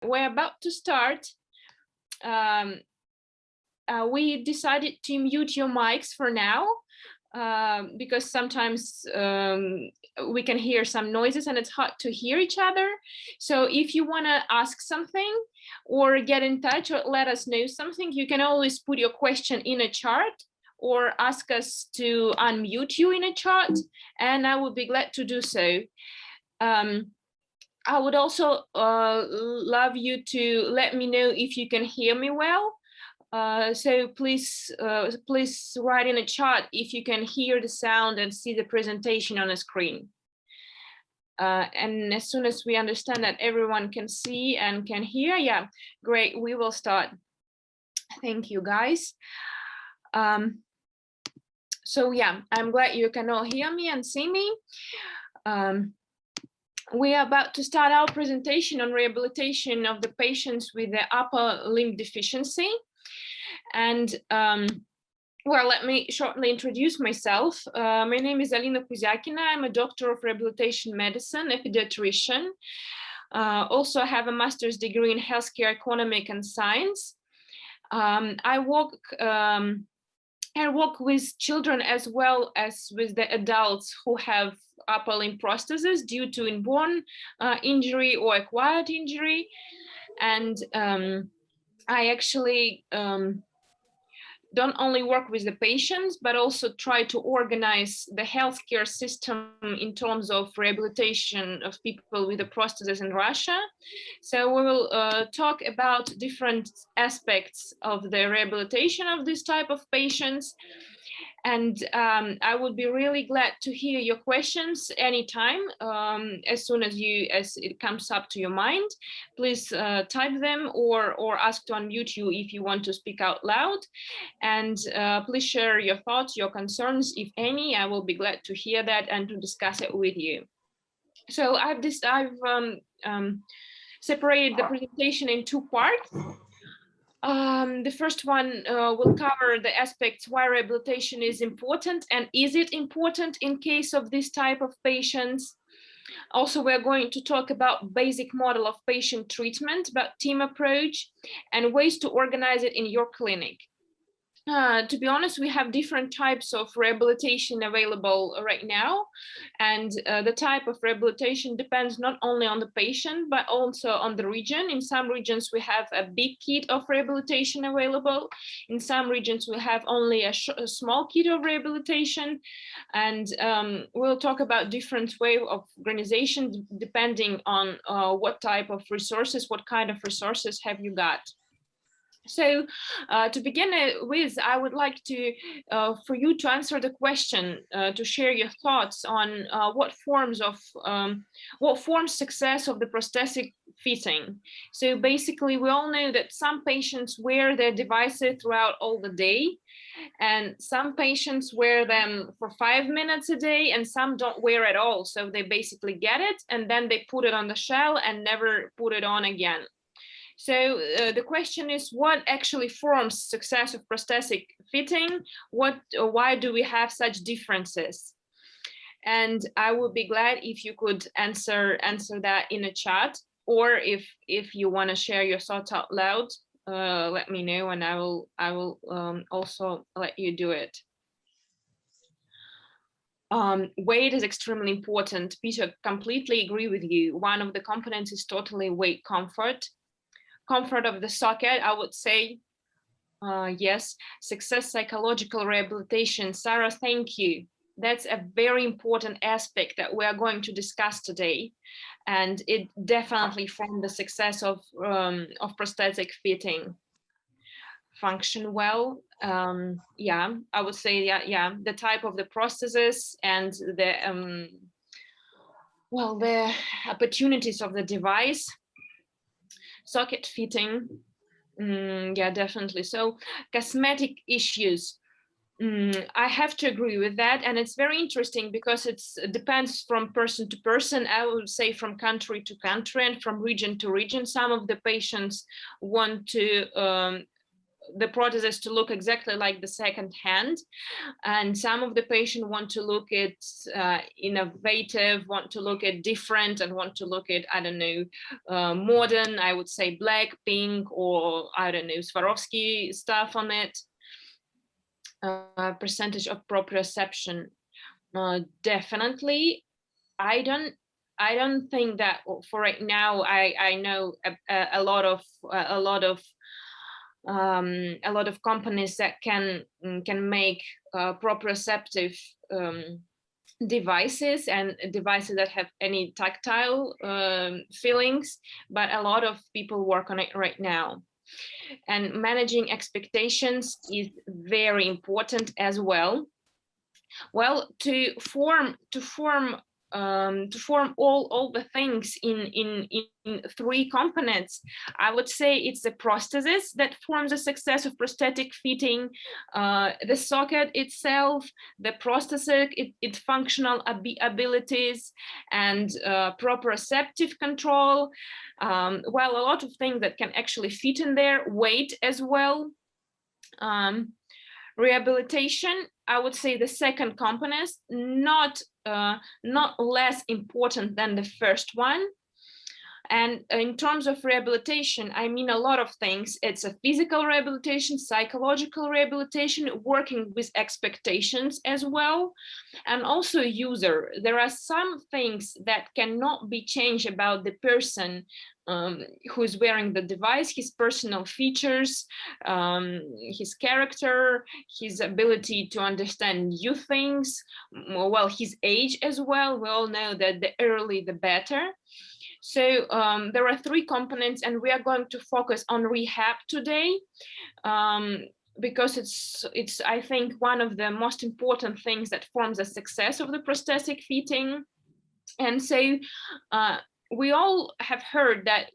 We're about to start. We decided to mute your mics for now because sometimes we can hear some noises and it's hard to hear each other. So if you want to ask something or get in touch or let us know something, you can always put your question in a chat or ask us to unmute you in a chat, and I would be glad to do so. I would also love you to let me know if you can hear me well. So please write in a chat if you can hear the sound and see the presentation on the screen. And as soon as we understand that everyone can see and can hear, yeah, great, we will start. Thank you, guys. So yeah, I'm glad you can all hear me and see me. We are about to start our presentation on rehabilitation of the patients with the upper limb deficiency. And well, let me shortly introduce myself. My name is Alina Kuzyakina. I'm a doctor of rehabilitation medicine, a pediatrician. Also have a master's degree in healthcare economic and science. I work with children as well as with the adults who have upper limb prostheses due to inborn injury or acquired injury. And I actually don't only work with the patients, but also try to organize the healthcare system in terms of rehabilitation of people with the prostheses in Russia. So we will talk about different aspects of the rehabilitation of this type of patients. And I would be really glad to hear your questions anytime, as soon as it comes up to your mind. Please type them or ask to unmute you if you want to speak out loud. And please share your thoughts, your concerns, if any. I will be glad to hear that and to discuss it with you. So I've separated the presentation in two parts. The first one will cover the aspects why rehabilitation is important and is it important in case of this type of patients. Also, we're going to talk about basic model of patient treatment, about team approach and ways to organize it in your clinic. To be honest, we have different types of rehabilitation available right now, and the type of rehabilitation depends not only on the patient but also on the region. In some regions we have a big kit of rehabilitation available. In some regions we have only a small kit of rehabilitation, and we'll talk about different way of organization depending on what type of resources, what kind of resources have you got. So to begin with, I would like to, for you to answer the question, to share your thoughts on what forms success of the prosthetic fitting. So basically, we all know that some patients wear their devices throughout all the day, and some patients wear them for 5 minutes a day, and some don't wear at all. So they basically get it, and then they put it on the shell and never put it on again. So the question is, what actually forms success of prosthetic fitting? Why do we have such differences? And I would be glad if you could answer that in a chat, or if you want to share your thoughts out loud, let me know, and I will also let you do it. Weight is extremely important. Peter, completely agree with you. One of the components is totally weight comfort. Comfort of the socket, I would say, yes. Success psychological rehabilitation. Sarah, thank you. That's a very important aspect that we are going to discuss today, and it definitely formed the success of prosthetic fitting. Function well, yeah, I would say, yeah, the type of the prostheses and the well, the opportunities of the device. Socket fitting, yeah, definitely. So cosmetic issues, I have to agree with that, and it's very interesting because it depends from person to person. I would say from country to country and from region to region. Some of the patients want to the prosthesis to look exactly like the second hand, and some of the patient want to look at innovative, want to look at different, and want to look at, I don't know, modern, I would say black, pink, or I don't know, Swarovski stuff on it. Percentage of proprioception, definitely. I don't think that for right now. I know a lot of companies that can make proprioceptive devices, and devices that have any tactile feelings, but a lot of people work on it right now. And managing expectations is very important as well. Well, to form all the things in 3 components, I would say it's the prosthesis that forms the success of prosthetic fitting, the socket itself, the prosthetic, its functional abilities, and proprioceptive control. Well, a lot of things that can actually fit in there, weight as well. Rehabilitation, I would say the second component, not less important than the first one. And in terms of rehabilitation, I mean a lot of things. It's a physical rehabilitation, psychological rehabilitation, working with expectations as well, and also user. There are some things that cannot be changed about the person who is wearing the device, his personal features, his character, his ability to understand new things, well, his age as well. We all know that the early, the better. So there are 3 components, and we are going to focus on rehab today, because it's I think one of the most important things that forms the success of the prosthetic fitting. And so we all have heard that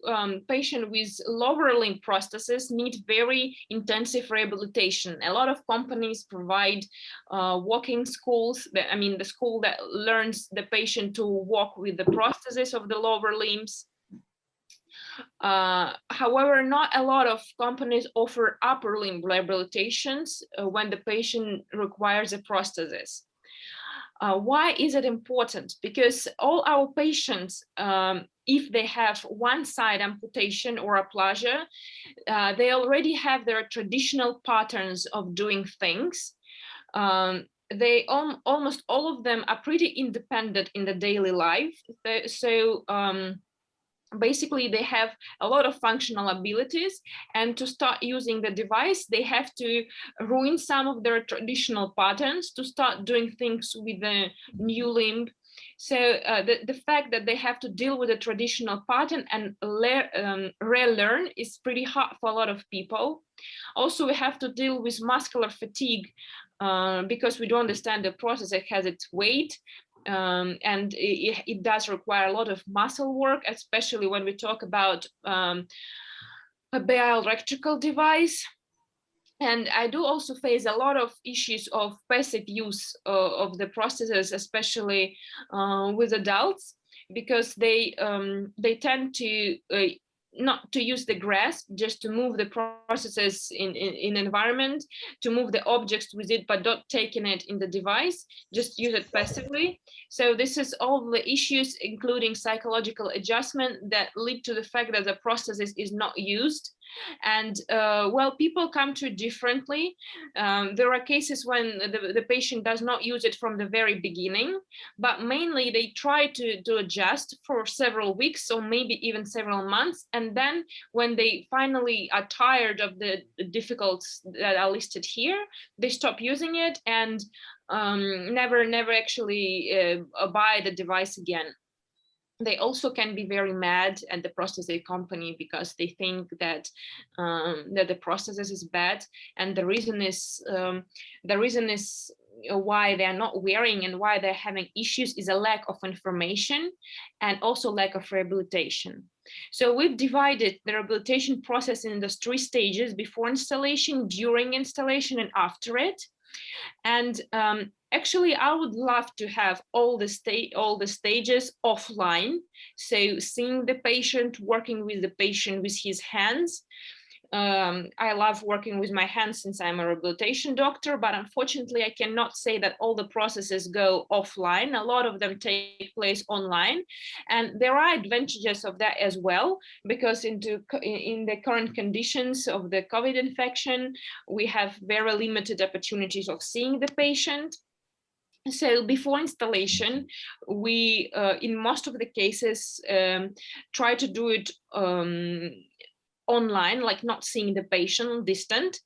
patients with lower limb prosthesis need very intensive rehabilitation. A lot of companies provide walking schools, the school that learns the patient to walk with the prosthesis of the lower limbs. However, not a lot of companies offer upper limb rehabilitations when the patient requires a prosthesis. Why is it important? Because all our patients, if they have one side amputation or aplasia, they already have their traditional patterns of doing things. They almost all of them are pretty independent in the daily life. So basically they have a lot of functional abilities, and to start using the device they have to ruin some of their traditional patterns to start doing things with the new limb. So the fact that they have to deal with a traditional pattern and relearn is pretty hard for a lot of people. Also, we have to deal with muscular fatigue because we don't understand the process. It has its weight. And it does require a lot of muscle work, especially when we talk about a bioelectrical device. And I do also face a lot of issues of passive use of the prostheses, especially with adults, because they tend to not to use the grasp, just to move the processes in environment, to move the objects with it, but not taking it in the device, just use it passively. So this is all the issues, including psychological adjustment, that lead to the fact that the prosthesis is not used. And well, people come to it differently. There are cases when the patient does not use it from the very beginning, but mainly they try to adjust for several weeks or maybe even several months. And then when they finally are tired of the difficulties that are listed here, they stop using it and never actually buy the device again. They also can be very mad at the prosthetic company because they think that that the prosthesis is bad, and the reason is why they're not wearing and why they're having issues is a lack of information and also lack of rehabilitation. So we've divided the rehabilitation process into 3 stages: before installation, during installation, and after it. And actually, I would love to have all the stages offline. So seeing the patient, working with the patient with his hands, I love working with my hands since I'm a rehabilitation doctor, but unfortunately I cannot say that all the processes go offline. A lot of them take place online, and there are advantages of that as well, because in the current conditions of the COVID infection, we have very limited opportunities of seeing the patient. So before installation, we, in most of the cases, try to do it online, like not seeing the patient, distant.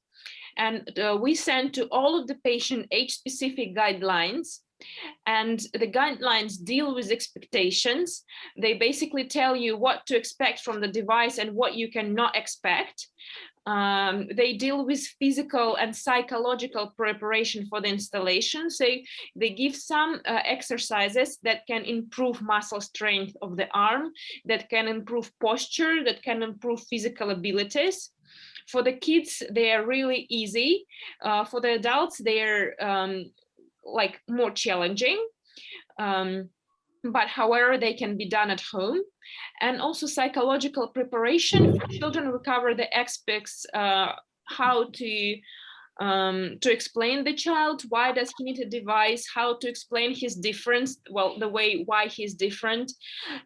And we send to all of the patient age-specific guidelines. And the guidelines deal with expectations. They basically tell you what to expect from the device and what you cannot expect. They deal with physical and psychological preparation for the installation. So they give some exercises that can improve muscle strength of the arm, that can improve posture, that can improve physical abilities. For the kids, they are really easy. For the adults, they're like more challenging. But however, they can be done at home. And also psychological preparation for children recover the aspects, how to explain the child why does he need a device, how to explain his difference, well, the way why he's different,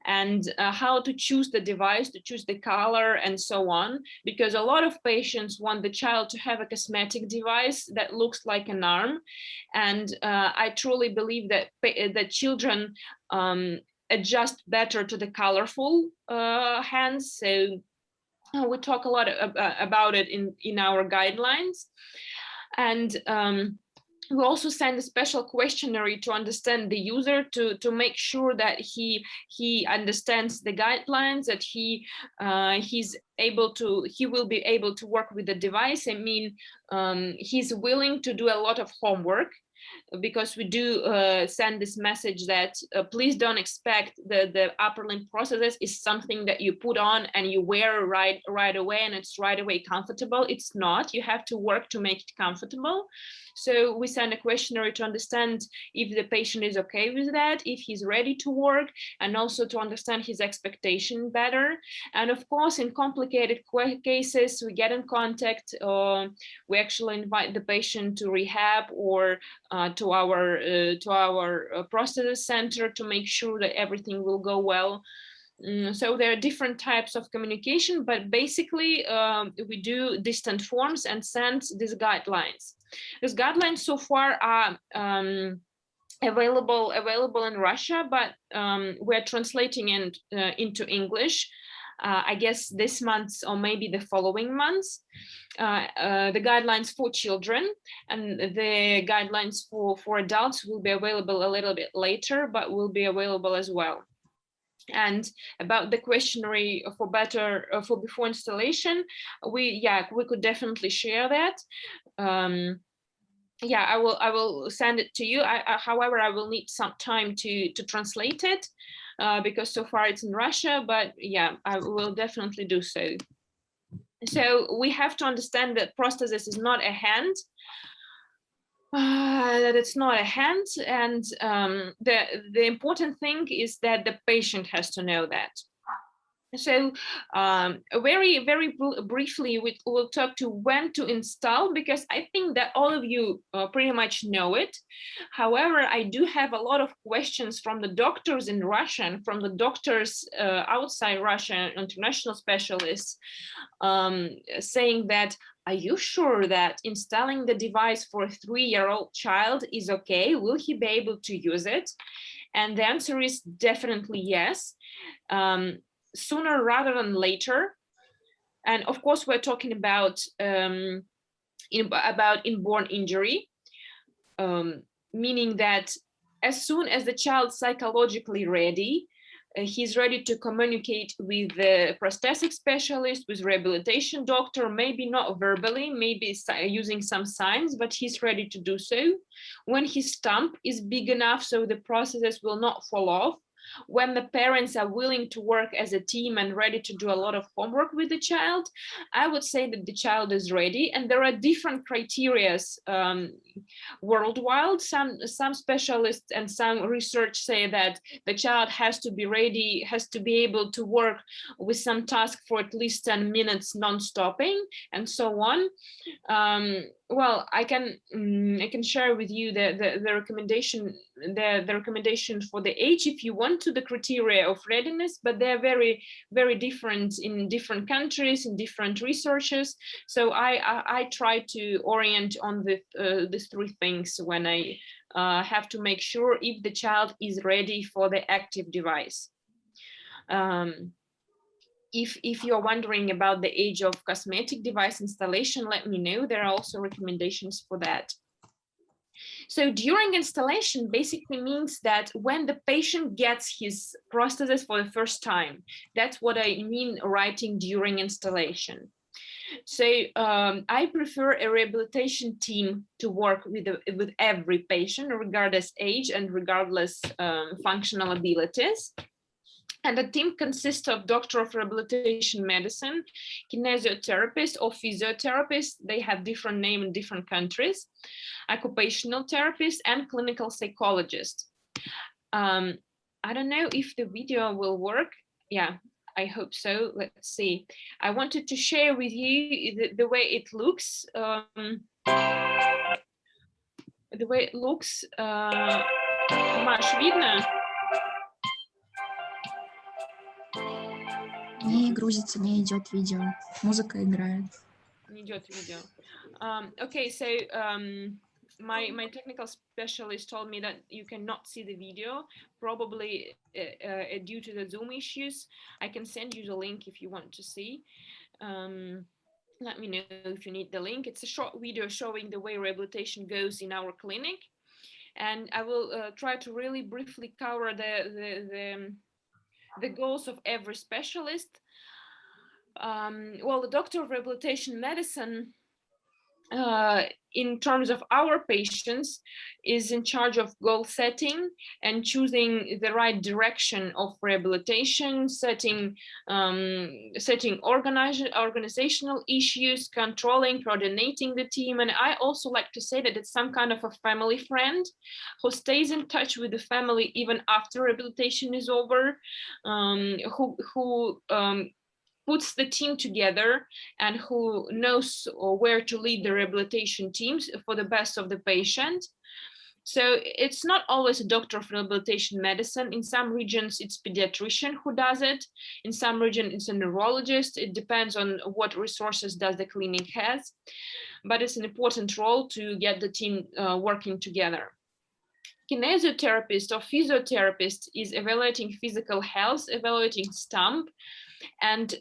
and how to choose the device, to choose the color and so on, because a lot of patients want the child to have a cosmetic device that looks like an arm. And I truly believe that children adjust better to the colorful hands. So we talk a lot about it in our guidelines. And we also send a special questionnaire to understand the user, to make sure that he understands the guidelines, that he will be able to work with the device. I mean, he's willing to do a lot of homework, because we do send this message that please don't expect the upper limb prosthesis is something that you put on and you wear right away and it's right away comfortable. It's not. You have to work to make it comfortable. So we send a questionnaire to understand if the patient is okay with that, if he's ready to work, and also to understand his expectation better. And of course, in complicated cases, we get in contact, we actually invite the patient to rehab or to our prosthesis center to make sure that everything will go well. So there are different types of communication, but basically we do distant forms and send these guidelines. These guidelines so far are available in Russia, but we're translating it into English. I guess this month or maybe the following months. The guidelines for children and the guidelines for adults will be available a little bit later, but will be available as well. And about the questionnaire for before installation, we could definitely share that. Yeah, I will send it to you. However, I will need some time to translate it because so far it's in Russia, but yeah, I will definitely do so. So we have to understand that prosthesis is not a hand, that it's not a hand, and the important thing is that the patient has to know that. So very briefly, we'll talk to when to install, because I think that all of you pretty much know it. However, I do have a lot of questions from the doctors in Russia and from the doctors outside Russia, international specialists, saying that, are you sure that installing the device for a 3-year-old child is okay? Will he be able to use it? And the answer is definitely yes. Sooner rather than later. And of course, we're talking about inborn injury, meaning that as soon as the child's psychologically ready, he's ready to communicate with the prosthetic specialist, with rehabilitation doctor, maybe not verbally, maybe using some signs, but he's ready to do so. When his stump is big enough so the prosthesis will not fall off, when the parents are willing to work as a team and ready to do a lot of homework with the child, I would say that the child is ready. And there are different criteria worldwide. Some specialists and some research say that the child has to be ready, has to be able to work with some task for at least 10 minutes non-stopping, and so on. Well, I can share with you the recommendation, the recommendation for the age if you want to, the criteria of readiness, but they're very different in different countries, in different researches. So I try to orient on these three things when I have to make sure if the child is ready for the active device. If you're wondering about the age of cosmetic device installation, let me know. There are also recommendations for that. So during installation basically means that when the patient gets his prosthesis for the first time, that's what I mean writing during installation. So I prefer a rehabilitation team to work with every patient, regardless age and regardless functional abilities. And the team consists of doctor of rehabilitation medicine, kinesiotherapist or physiotherapist. They have different names in different countries, occupational therapist, and clinical psychologist. I don't know if the video will work. Yeah, I hope so. Let's see. I wanted to share with you the way it looks. The way it looks. Маш, видно? Не грузится, не идет видео. Музыка играет. Не идет видео. Okay, so my technical specialist told me that you cannot see the video, probably due to the Zoom issues. I can send you the link if you want to see. Let me know if you need the link. It's a short video showing the way rehabilitation goes in our clinic. And I will try to really briefly cover the goals of every specialist. Well, the doctor of rehabilitation medicine, in terms of our patients, is in charge of goal setting and choosing the right direction of rehabilitation, setting organizational issues, controlling, coordinating the team. And I also like to say that it's some kind of a family friend who stays in touch with the family even after rehabilitation is over, who puts the team together and who knows where to lead the rehabilitation teams for the best of the patient. So it's not always a doctor of rehabilitation medicine. In some regions, it's pediatrician who does it. In some regions, it's a neurologist. It depends on what resources does the clinic has. But it's an important role to get the team working together. Kinesiotherapist or physiotherapist is evaluating physical health, evaluating stump. And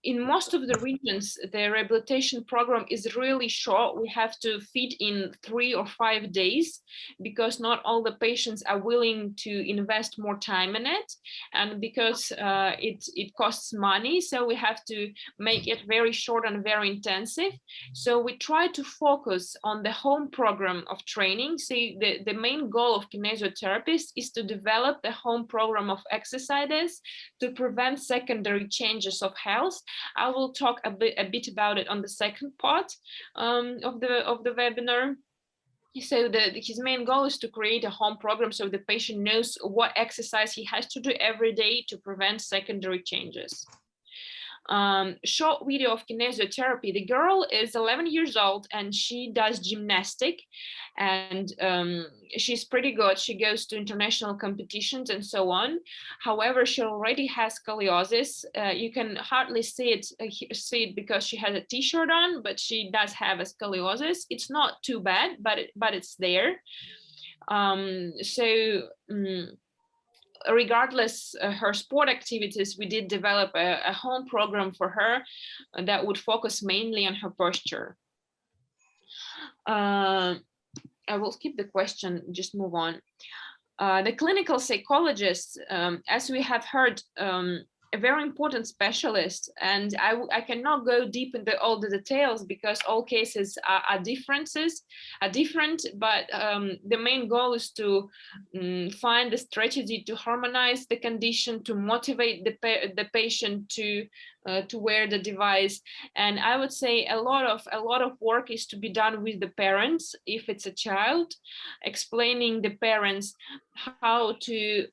in most of the regions, the rehabilitation program is really short. We have to fit in 3 or 5 days because not all the patients are willing to invest more time in it, and because it costs money. So we have to make it very short and very intensive. So we try to focus on the home program of training. See, the main goal of kinesiotherapist is to develop the home program of exercises to prevent secondary changes of health. I will talk a bit about it on the second part of the webinar. So his main goal is to create a home program so the patient knows what exercise he has to do every day to prevent secondary changes. Short video of kinesiotherapy. The girl is 11 years old and she does gymnastic, and she's pretty good. She goes to international competitions and so on. However, she already has scoliosis. You can hardly see it because she has a t-shirt on, but she does have a scoliosis. It's not too bad, but it's there. Regardless her sport activities, we did develop a home program for her that would focus mainly on her posture. I will skip the question, just move on. The clinical psychologist, as we have heard a very important specialist, and I cannot go deep into all the details because all cases are different, but the main goal is to find a strategy to harmonize the condition, to motivate the patient to wear the device. And I would say a lot of work is to be done with the parents if it's a child, explaining the parents how to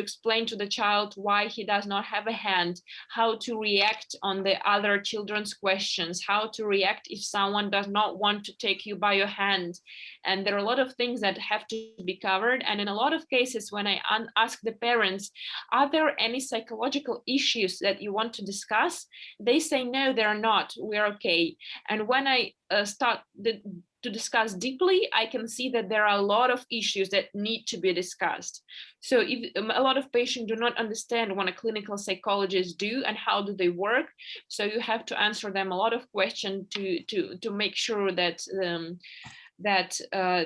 explain to the child why he does not have a hand, how to react on the other children's questions, how to react if someone does not want to take you by your hand. And there are a lot of things that have to be covered. And in a lot of cases, when I ask the parents, are there any psychological issues that you want to discuss? They say, no, there are not, we're okay. And when I start to discuss deeply, I can see that there are a lot of issues that need to be discussed. So if a lot of patients do not understand what a clinical psychologist do and how do they work, so you have to answer them a lot of questions to make sure that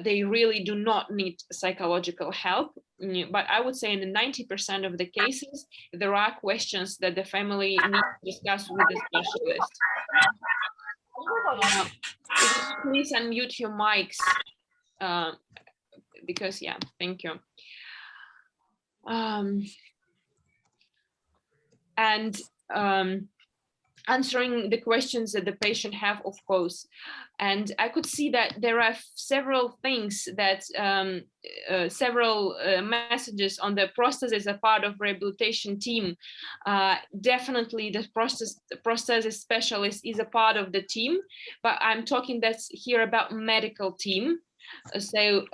they really do not need psychological help. But I would say in 90% of the cases, there are questions that the family needs to discuss with the specialist. Please unmute your mics, because yeah, thank you. Answering the questions that the patient have, of course. And I could see that there are several things that several messages on the prosthesis as a part of rehabilitation team. Definitely the prosthesis specialist is a part of the team, but I'm talking that's here about medical team. So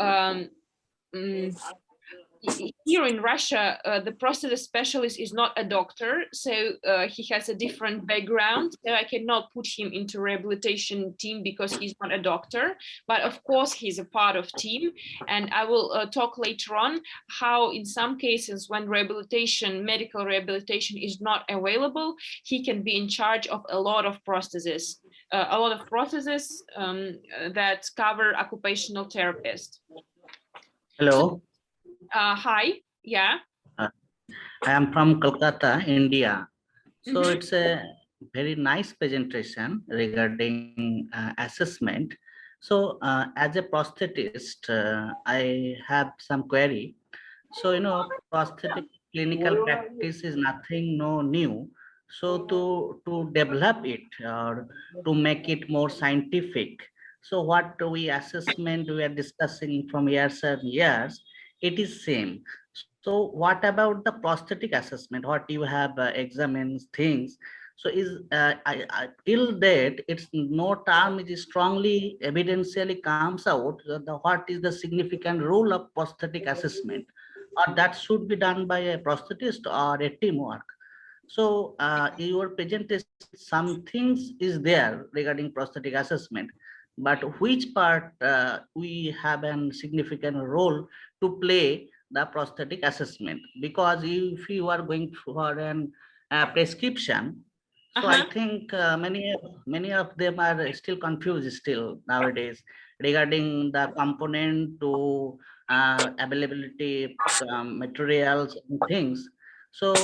here in Russia, the prosthesis specialist is not a doctor, so he has a different background. So I cannot put him into rehabilitation team because he's not a doctor. But of course, he's a part of team. And I will talk later on how in some cases when medical rehabilitation is not available, he can be in charge of a lot of prostheses. That cover occupational therapists. Hello. Hi, yeah. I am from Kolkata, India. So it's a very nice presentation regarding assessment. So as a prosthetist, I have some query. So, prosthetic clinical practice is nothing new. So to develop it or to make it more scientific, so what assessment we are discussing from years and years, it is same. So what about the prosthetic assessment? What you have examines things? So is till date, it's no term is strongly evidentially comes out what is the significant role of prosthetic assessment, or that should be done by a prosthetist or a teamwork. So your presentation, some things is there regarding prosthetic assessment, but which part we have a significant role to play the prosthetic assessment? Because if you are going for an prescription, so I think many of them are still confused still nowadays regarding the component to availability materials and things. So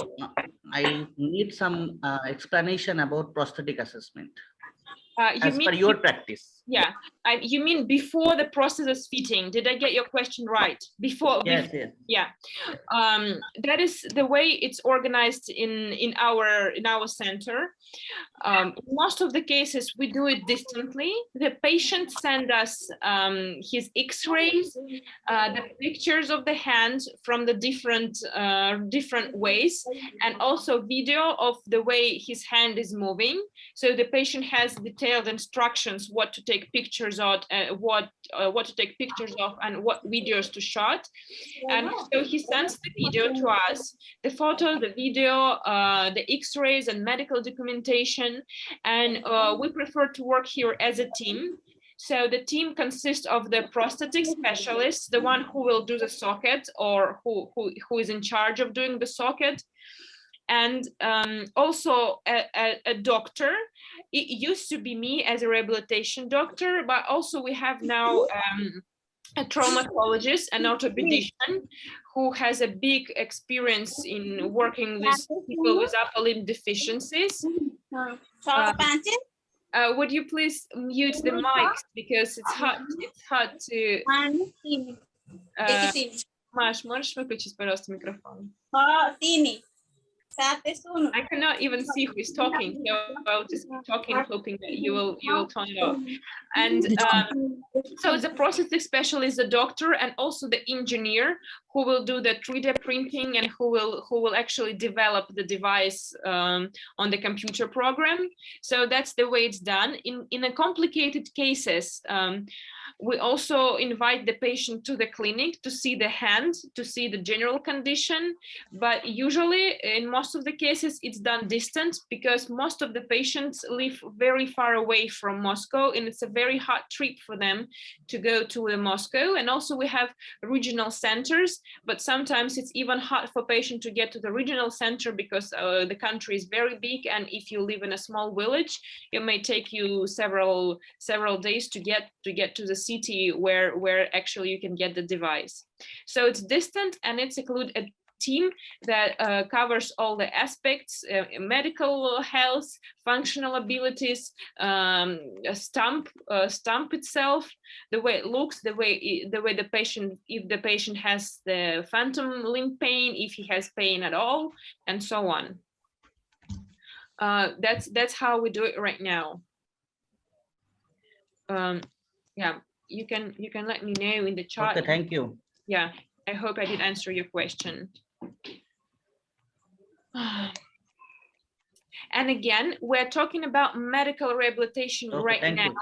I need some explanation about prosthetic assessment as per your practice. Yeah, you mean before the prosthesis fitting? Did I get your question right? Before? Yes. Yeah, that is the way it's organized in our center. Most of the cases we do it distantly. The patient send us his X-rays, the pictures of the hand from the different ways, and also video of the way his hand is moving. So the patient has detailed instructions what to take pictures of, what to take pictures of, and what videos to shot. And so he sends the video to us, the photo, the video, the X-rays and medical documentation. And we prefer to work here as a team. So the team consists of the prosthetic specialist, the one who will do the socket or who is in charge of doing the socket, and also a doctor. It used to be me as a rehabilitation doctor, but also we have now a traumatologist, an orthopedician who has a big experience in working with people with upper limb deficiencies. Would you please mute the mics because it's hard to... Маш, можешь выключить, пожалуйста, микрофон? I cannot even see who is talking, so I'll just keep talking, hoping that you will turn it off. And so the prosthetic specialist, the doctor, and also the engineer who will do the 3D printing and who will actually develop the device on the computer program. So that's the way it's done. In a complicated cases, we also invite the patient to the clinic to see the hand, to see the general condition. But usually, in most of the cases, it's done distant because most of the patients live very far away from Moscow, and it's a very hard trip for them to go to Moscow. And also we have regional centers, but sometimes it's even hard for patient to get to the regional center because the country is very big, and if you live in a small village, it may take you several days to get to the city where actually you can get the device. So it's distant, and it's include a team that covers all the aspects: medical health, functional abilities, stump itself, the way it looks, the way the patient, if the patient has the phantom limb pain, if he has pain at all, and so on. That's how we do it right now. Yeah, you can let me know in the chat. Okay, thank you. Yeah, I hope I did answer your question. And again, we're talking about medical rehabilitation right now. You.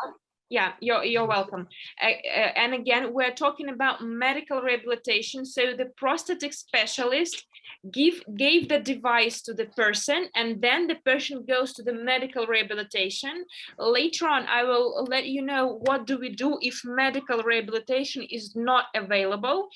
Yeah, you're welcome. And again, we're talking about medical rehabilitation. So the prosthetic specialist gave the device to the person, and then the person goes to the medical rehabilitation. Later on, I will let you know what do we do if medical rehabilitation is not available.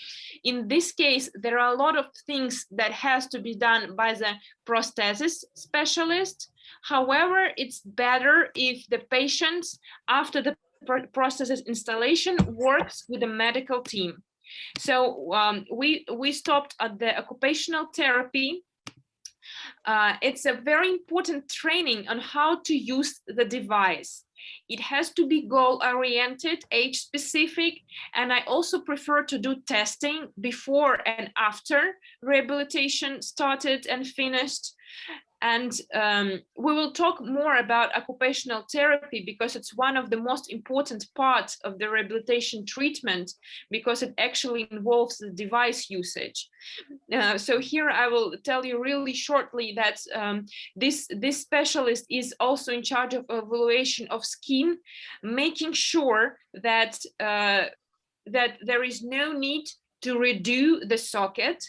In this case, there are a lot of things that has to be done by the prosthesis specialist. However, it's better if the patient, after the prosthesis installation, works with the medical team. So we stopped at the occupational therapy. It's a very important training on how to use the device. It has to be goal-oriented, age-specific, and I also prefer to do testing before and after rehabilitation started and finished. And we will talk more about occupational therapy because it's one of the most important parts of the rehabilitation treatment, because it actually involves the device usage. So here I will tell you really shortly that this specialist is also in charge of evaluation of skin, making sure that that there is no need to redo the socket.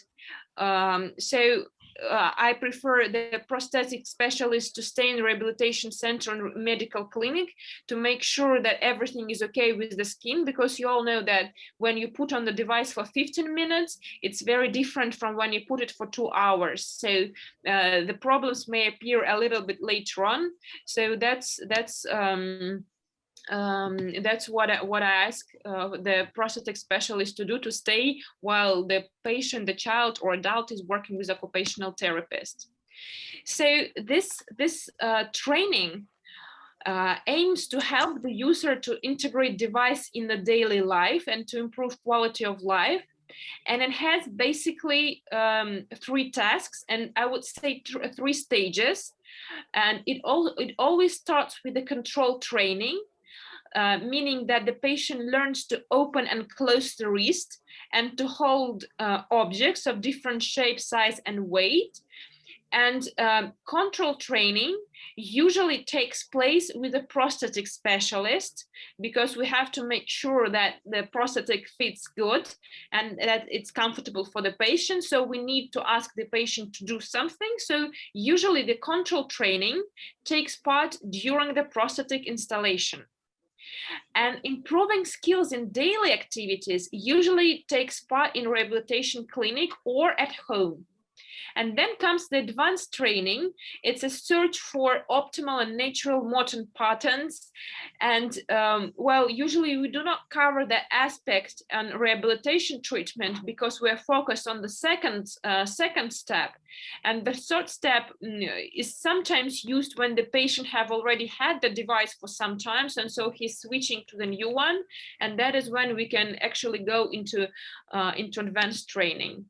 I prefer the prosthetic specialist to stay in the rehabilitation center and medical clinic to make sure that everything is okay with the skin, because you all know that when you put on the device for 15 minutes, it's very different from when you put it for 2 hours. So the problems may appear a little bit later on. So that's what I ask the prosthetic specialist to do, to stay while the patient, the child or adult, is working with occupational therapist. So this training aims to help the user to integrate device in the daily life and to improve quality of life. And it has basically 3 tasks, and I would say 3 stages. And it always starts with the control training. Meaning that the patient learns to open and close the wrist and to hold objects of different shape, size, and weight. And control training usually takes place with a prosthetic specialist, because we have to make sure that the prosthetic fits good and that it's comfortable for the patient. So we need to ask the patient to do something. So usually the control training takes part during the prosthetic installation. And improving skills in daily activities usually takes part in rehabilitation clinic or at home. And then comes the advanced training. It's a search for optimal and natural motion patterns. And well, usually we do not cover the aspect and rehabilitation treatment because we're focused on the second step. And the third step is sometimes used when the patient have already had the device for some time, and so he's switching to the new one. And that is when we can actually go into advanced training.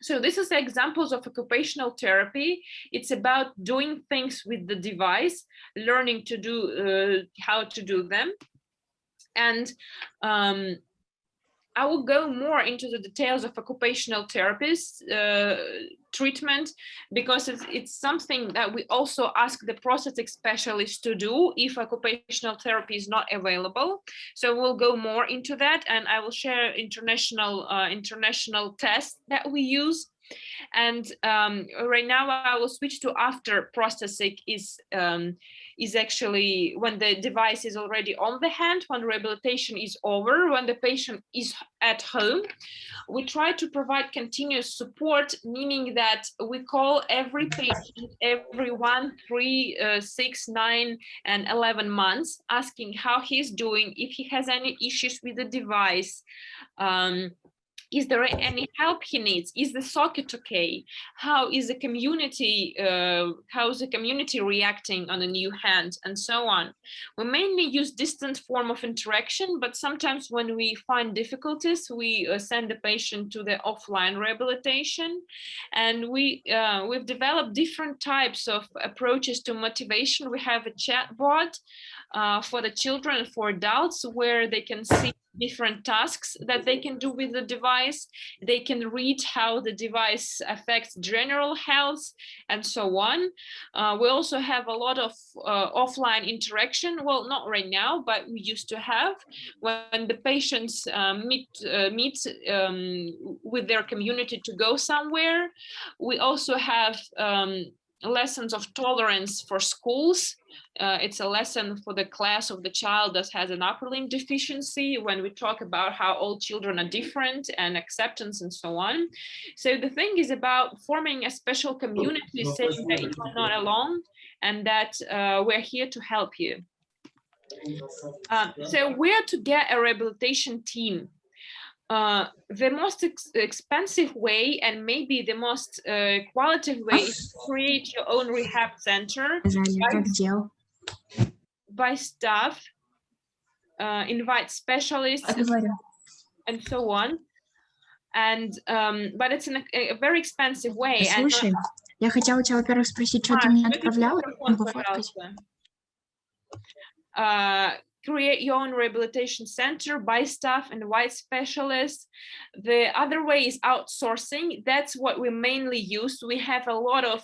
So this is examples of occupational therapy. It's about doing things with the device, learning to do how to do them. And I will go more into the details of occupational therapists treatment, because it's something that we also ask the prosthetic specialist to do if occupational therapy is not available. So we'll go more into that, and I will share international tests that we use. And right now I will switch to after prosthetic is actually when the device is already on the hand, when rehabilitation is over, when the patient is at home. We try to provide continuous support, meaning that we call every patient every 1, 3, 6, 9, and 11 months, asking how he's doing, if he has any issues with the device. Is there any help he needs? Is the socket okay? How is the community reacting on a new hand, and so on? We mainly use distant form of interaction, but sometimes when we find difficulties, we send the patient to the offline rehabilitation. And we've developed different types of approaches to motivation. We have a chat board for the children and for adults, where they can see different tasks that they can do with the device. They can read how the device affects general health, and so on. We also have a lot of offline interaction. Well, not right now, but we used to have, when the patients meet with their community to go somewhere. We also have lessons of tolerance for schools. It's a lesson for the class of the child that has an upper limb deficiency, when we talk about how all children are different and acceptance and so on. So the thing is about forming a special community, saying that you are not alone and that we're here to help you. So where to get a rehabilitation team? The most expensive way, and maybe the most qualitative way, is to create your own rehab center by staff, invite specialists, and so on. And but it's a very expensive way. Слушай, я хотела у тебя, во-первых, спросить, что ты мне отправляла? Create your own rehabilitation center by staff and white specialists. The other way is outsourcing. That's what we mainly use. We have a lot of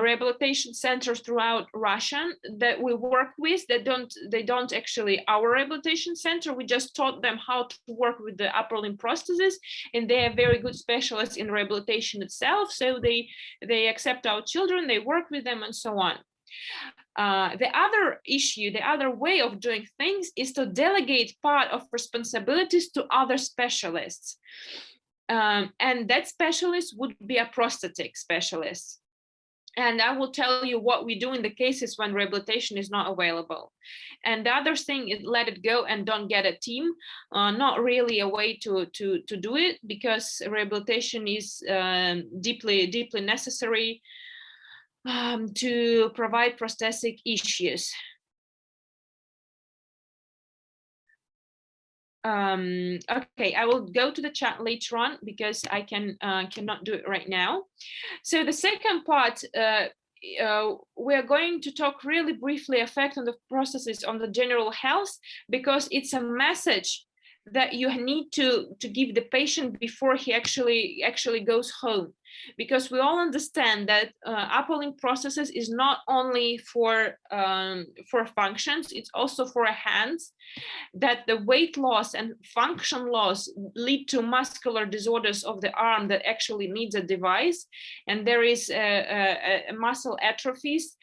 rehabilitation centers throughout Russia that we work with. They don't actually our rehabilitation center. We just taught them how to work with the upper limb prostheses, and they are very good specialists in rehabilitation itself. So they accept our children, they work with them, and so on. The other issue, the other way of doing things is to delegate part of responsibilities to other specialists. And that specialist would be a prosthetic specialist. And I will tell you what we do in the cases when rehabilitation is not available. And the other thing is let it go and don't get a team. Not really a way to do it, because rehabilitation is deeply necessary to provide prosthetic issues. Okay, I will go to the chat later on because I cannot do it right now. So the second part, we're going to talk really briefly effect on the prostheses on the general health, because it's a message that you need to give the patient before he actually goes home, because we all understand that upper limb prosthesis is not only for functions, it's also for hands, that the weight loss and function loss lead to muscular disorders of the arm that actually needs a device, and there is a muscle atrophies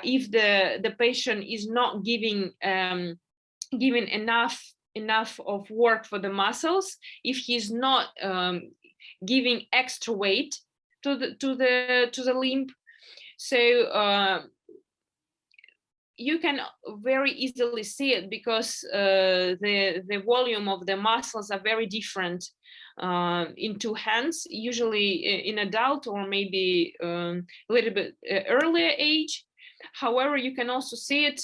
if the patient is not giving enough of work for the muscles, if he's not giving extra weight to the limb. So you can very easily see it because the volume of the muscles are very different in two hands, usually in adult or maybe a little bit earlier age. However, you can also see it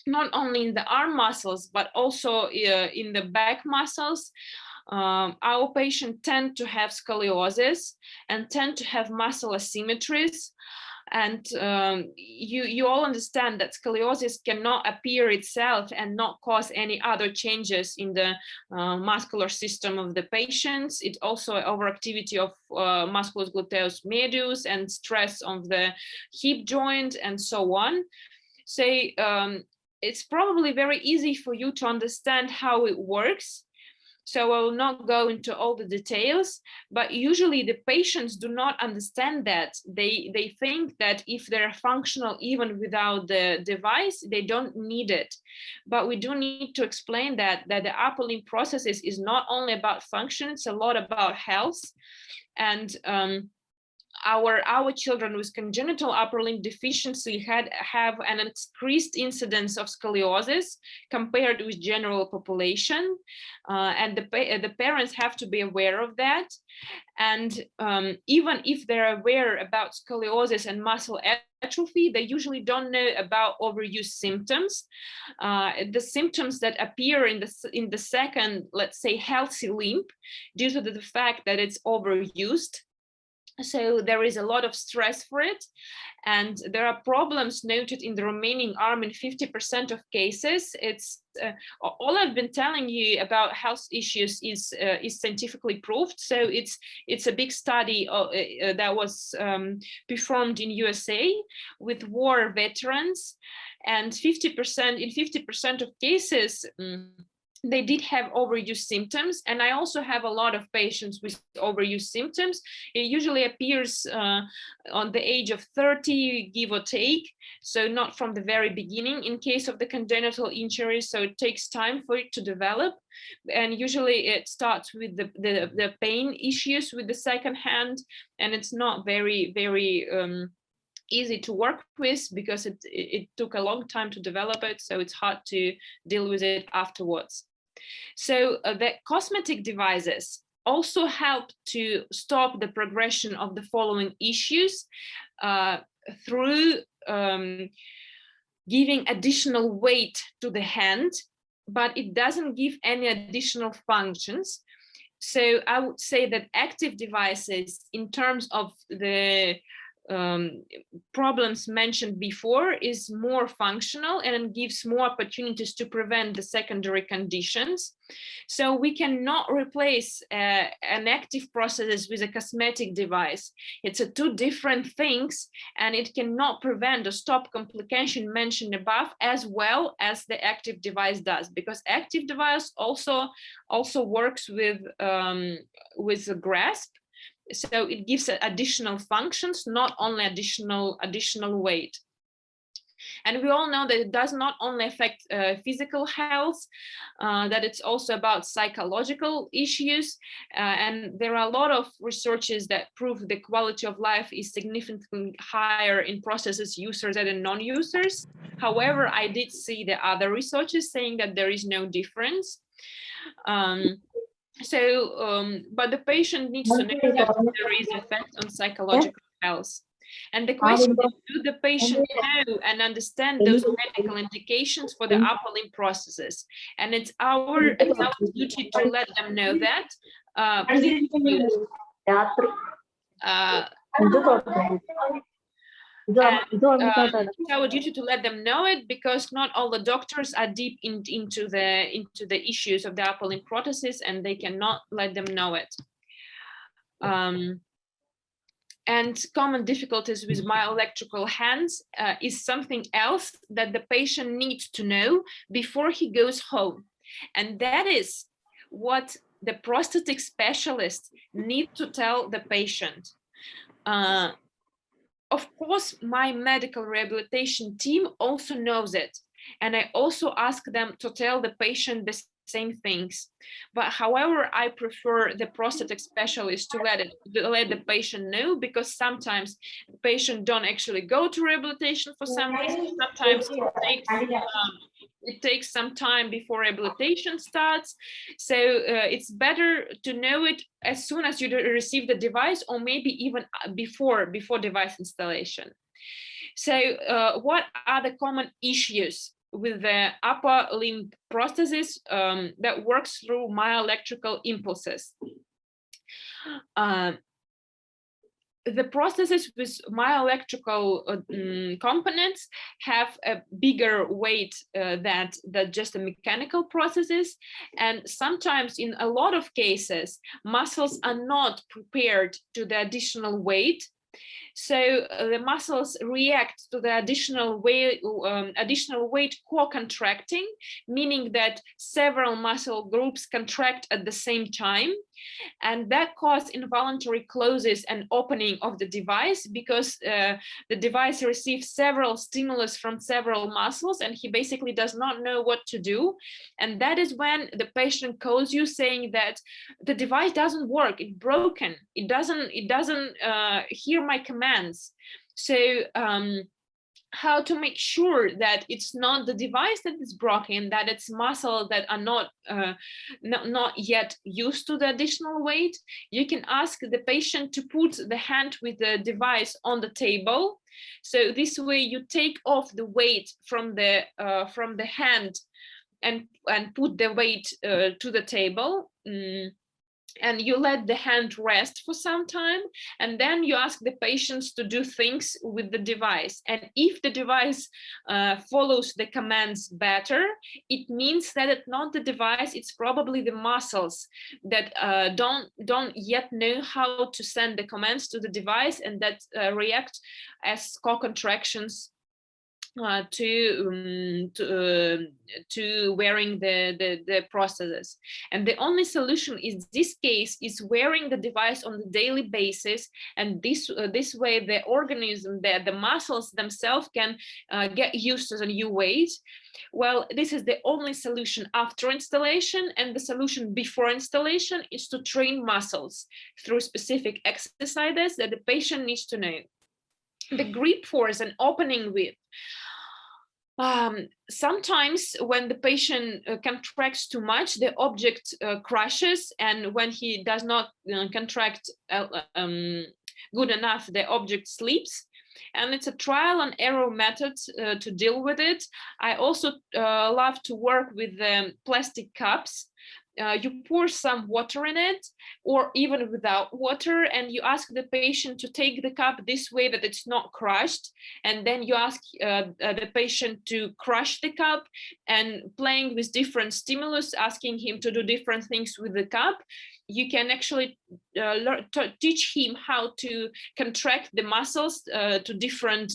not only in the arm muscles, but also in the back muscles. Our patients tend to have scoliosis and tend to have muscle asymmetries. And you all understand that scoliosis cannot appear itself and not cause any other changes in the muscular system of the patients. It's also overactivity of musculus gluteus medius and stress of the hip joint and so on. So it's probably very easy for you to understand how it works. So I will not go into all the details, but usually the patients do not understand that. They think that if they're functional even without the device, they don't need it. But we do need to explain that the upper limb prosthesis is not only about function, it's a lot about health. And our children with congenital upper limb deficiency have an increased incidence of scoliosis compared with general population, and the parents have to be aware of that. And even if they're aware about scoliosis and muscle atrophy, they usually don't know about overuse symptoms. The symptoms that appear in the second, let's say, healthy limb due to the fact that it's overused. So there is a lot of stress for it, and there are problems noted in the remaining arm in 50% of cases. It's all I've been telling you about health issues is scientifically proved. So it's a big study that was performed in USA with war veterans, and 50% of cases. They did have overuse symptoms, and I also have a lot of patients with overuse symptoms. It usually appears on the age of 30, give or take, so not from the very beginning in case of the congenital injury, so it takes time for it to develop. And usually it starts with the pain issues with the second hand, and it's not very easy to work with because it took a long time to develop it, so it's hard to deal with it afterwards. So the cosmetic devices also help to stop the progression of the following issues through giving additional weight to the hand, but it doesn't give any additional functions. So I would say that active devices, in terms of the problems mentioned before, is more functional and gives more opportunities to prevent the secondary conditions. So we cannot replace an active prosthesis with a cosmetic device. It's two different things, and it cannot prevent or stop complication mentioned above as well as the active device does, because active device also works with a grasp. So it gives additional functions, not only additional weight. And we all know that it does not only affect physical health, that it's also about psychological issues. And there are a lot of researches that prove the quality of life is significantly higher in prosthesis users than in non-users. However, I did see the other researches saying that there is no difference. But the patient needs to know that there is effect on psychological health. And the question is, do the patient know and understand those medical indications for the upper limb prosthesis? And it's our duty to let them know that. Please use. It's our duty to let them know it, because not all the doctors are deep into the issues of the upper limb prosthesis, and they cannot let them know it. And common difficulties with bioelectrical hands is something else that the patient needs to know before he goes home. And that is what the prosthetic specialist needs to tell the patient. Of course, my medical rehabilitation team also knows it. And I also ask them to tell the patient the same things. But however, I prefer the prosthetic specialist to let the patient know, because sometimes the patient don't actually go to rehabilitation for some reason. Sometimes it takes some time before rehabilitation starts. So it's better to know it as soon as you receive the device, or maybe even before device installation. So what are the common issues with the upper limb prosthesis that works through myoelectrical impulses? The prostheses with myoelectrical components have a bigger weight than just the mechanical prostheses, and sometimes in a lot of cases muscles are not prepared to the additional weight. So the muscles react to the additional weight co-contracting, meaning that several muscle groups contract at the same time, and that causes involuntary closes and opening of the device, because the device receives several stimulus from several muscles, and he basically does not know what to do. And that is when the patient calls you saying that the device doesn't work, it's broken, it doesn't hear my commands. So how to make sure that it's not the device that is broken, that it's muscles that are not yet used to the additional weight? You can ask the patient to put the hand with the device on the table. So this way you take off the weight from the hand and put the weight to the table. And you let the hand rest for some time, and then you ask the patients to do things with the device. And if the device follows the commands better, it means that it's not the device, it's probably the muscles that don't yet know how to send the commands to the device, and that react as co-contractions to wearing the prostheses. And the only solution in this case is wearing the device on a daily basis, and this way the organism, the muscles themselves can get used to the new weight. Well, this is the only solution after installation, and the solution before installation is to train muscles through specific exercises that the patient needs to know. The grip force and opening width. Sometimes when the patient contracts too much, the object crashes, and when he does not contract good enough, the object slips. And it's a trial and error method to deal with it. I also love to work with plastic cups. You pour some water in it, or even without water, and you ask the patient to take the cup this way that it's not crushed, and then you ask the patient to crush the cup, and playing with different stimulus, asking him to do different things with the cup, you can actually teach him how to contract the muscles to different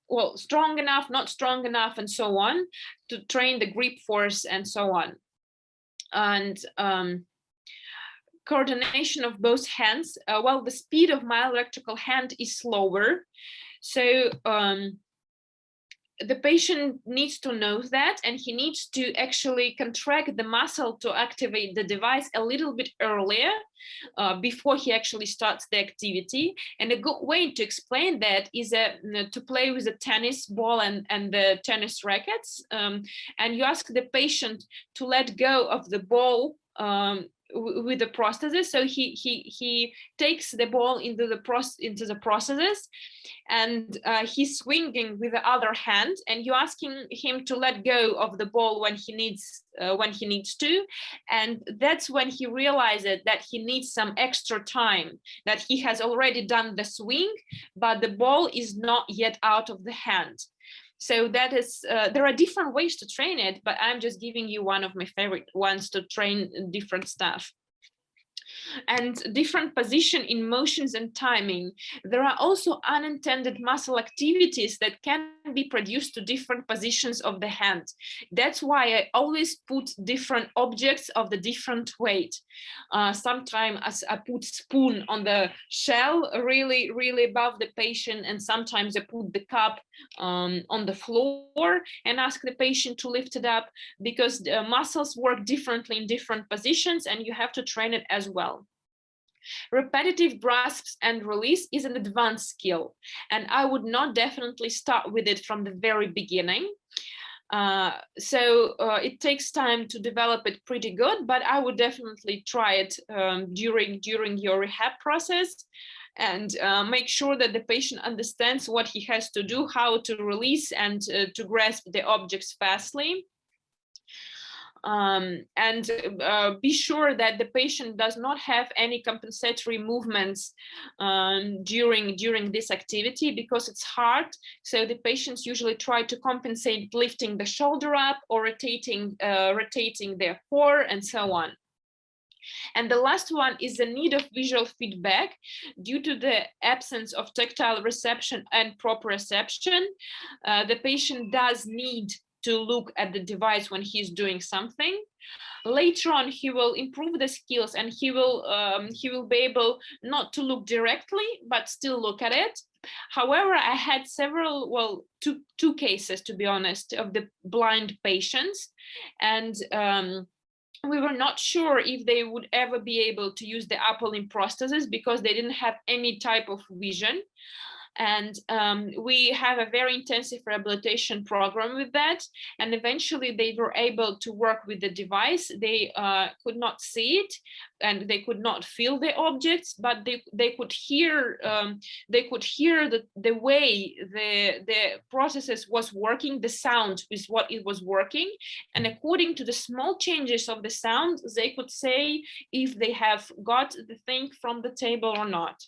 well, strong enough, not strong enough, and so on, to train the grip force and so on. And coordination of both hands. Well, the speed of my electrical hand is slower. So the patient needs to know that, and he needs to actually contract the muscle to activate the device a little bit earlier before he actually starts the activity. And a good way to explain that is to play with a tennis ball and the tennis rackets, and you ask the patient to let go of the ball with the prosthesis. So he takes the ball into the prosthesis, and he's swinging with the other hand, and you're asking him to let go of the ball when he needs to, and that's when he realizes that he needs some extra time, that he has already done the swing, but the ball is not yet out of the hand. So that is, there are different ways to train it, but I'm just giving you one of my favorite ones to train different stuff. and different position in motions and timing. There are also unintended muscle activities that can be produced to different positions of the hand. That's why I always put different objects of the different weight. Sometimes I put spoon on the shell really above the patient, and sometimes I put the cup on the floor and ask the patient to lift it up, because the muscles work differently in different positions and you have to train it as well. Repetitive grasps and release is an advanced skill, and I would not definitely start with it from the very beginning. It takes time to develop it pretty good, but I would definitely try it during your rehab process, and make sure that the patient understands what he has to do, how to release and to grasp the objects fastly. Be sure that the patient does not have any compensatory movements during this activity, because it's hard. So the patients usually try to compensate lifting the shoulder up or rotating their core and so on. And the last one is the need of visual feedback. Due to the absence of tactile reception and proprioception, the patient does need to look at the device when he's doing something. Later on, he will improve the skills, and he will be able not to look directly, but still look at it. However, I had several, well, two cases, to be honest, of the blind patients, and we were not sure if they would ever be able to use the upper limb prostheses because they didn't have any type of vision. And we have a very intensive rehabilitation program with that. And eventually they were able to work with the device. They could not see it and they could not feel the objects, but they could hear the way the processes was working, the sound is what it was working. And according to the small changes of the sound, they could say if they have got the thing from the table or not.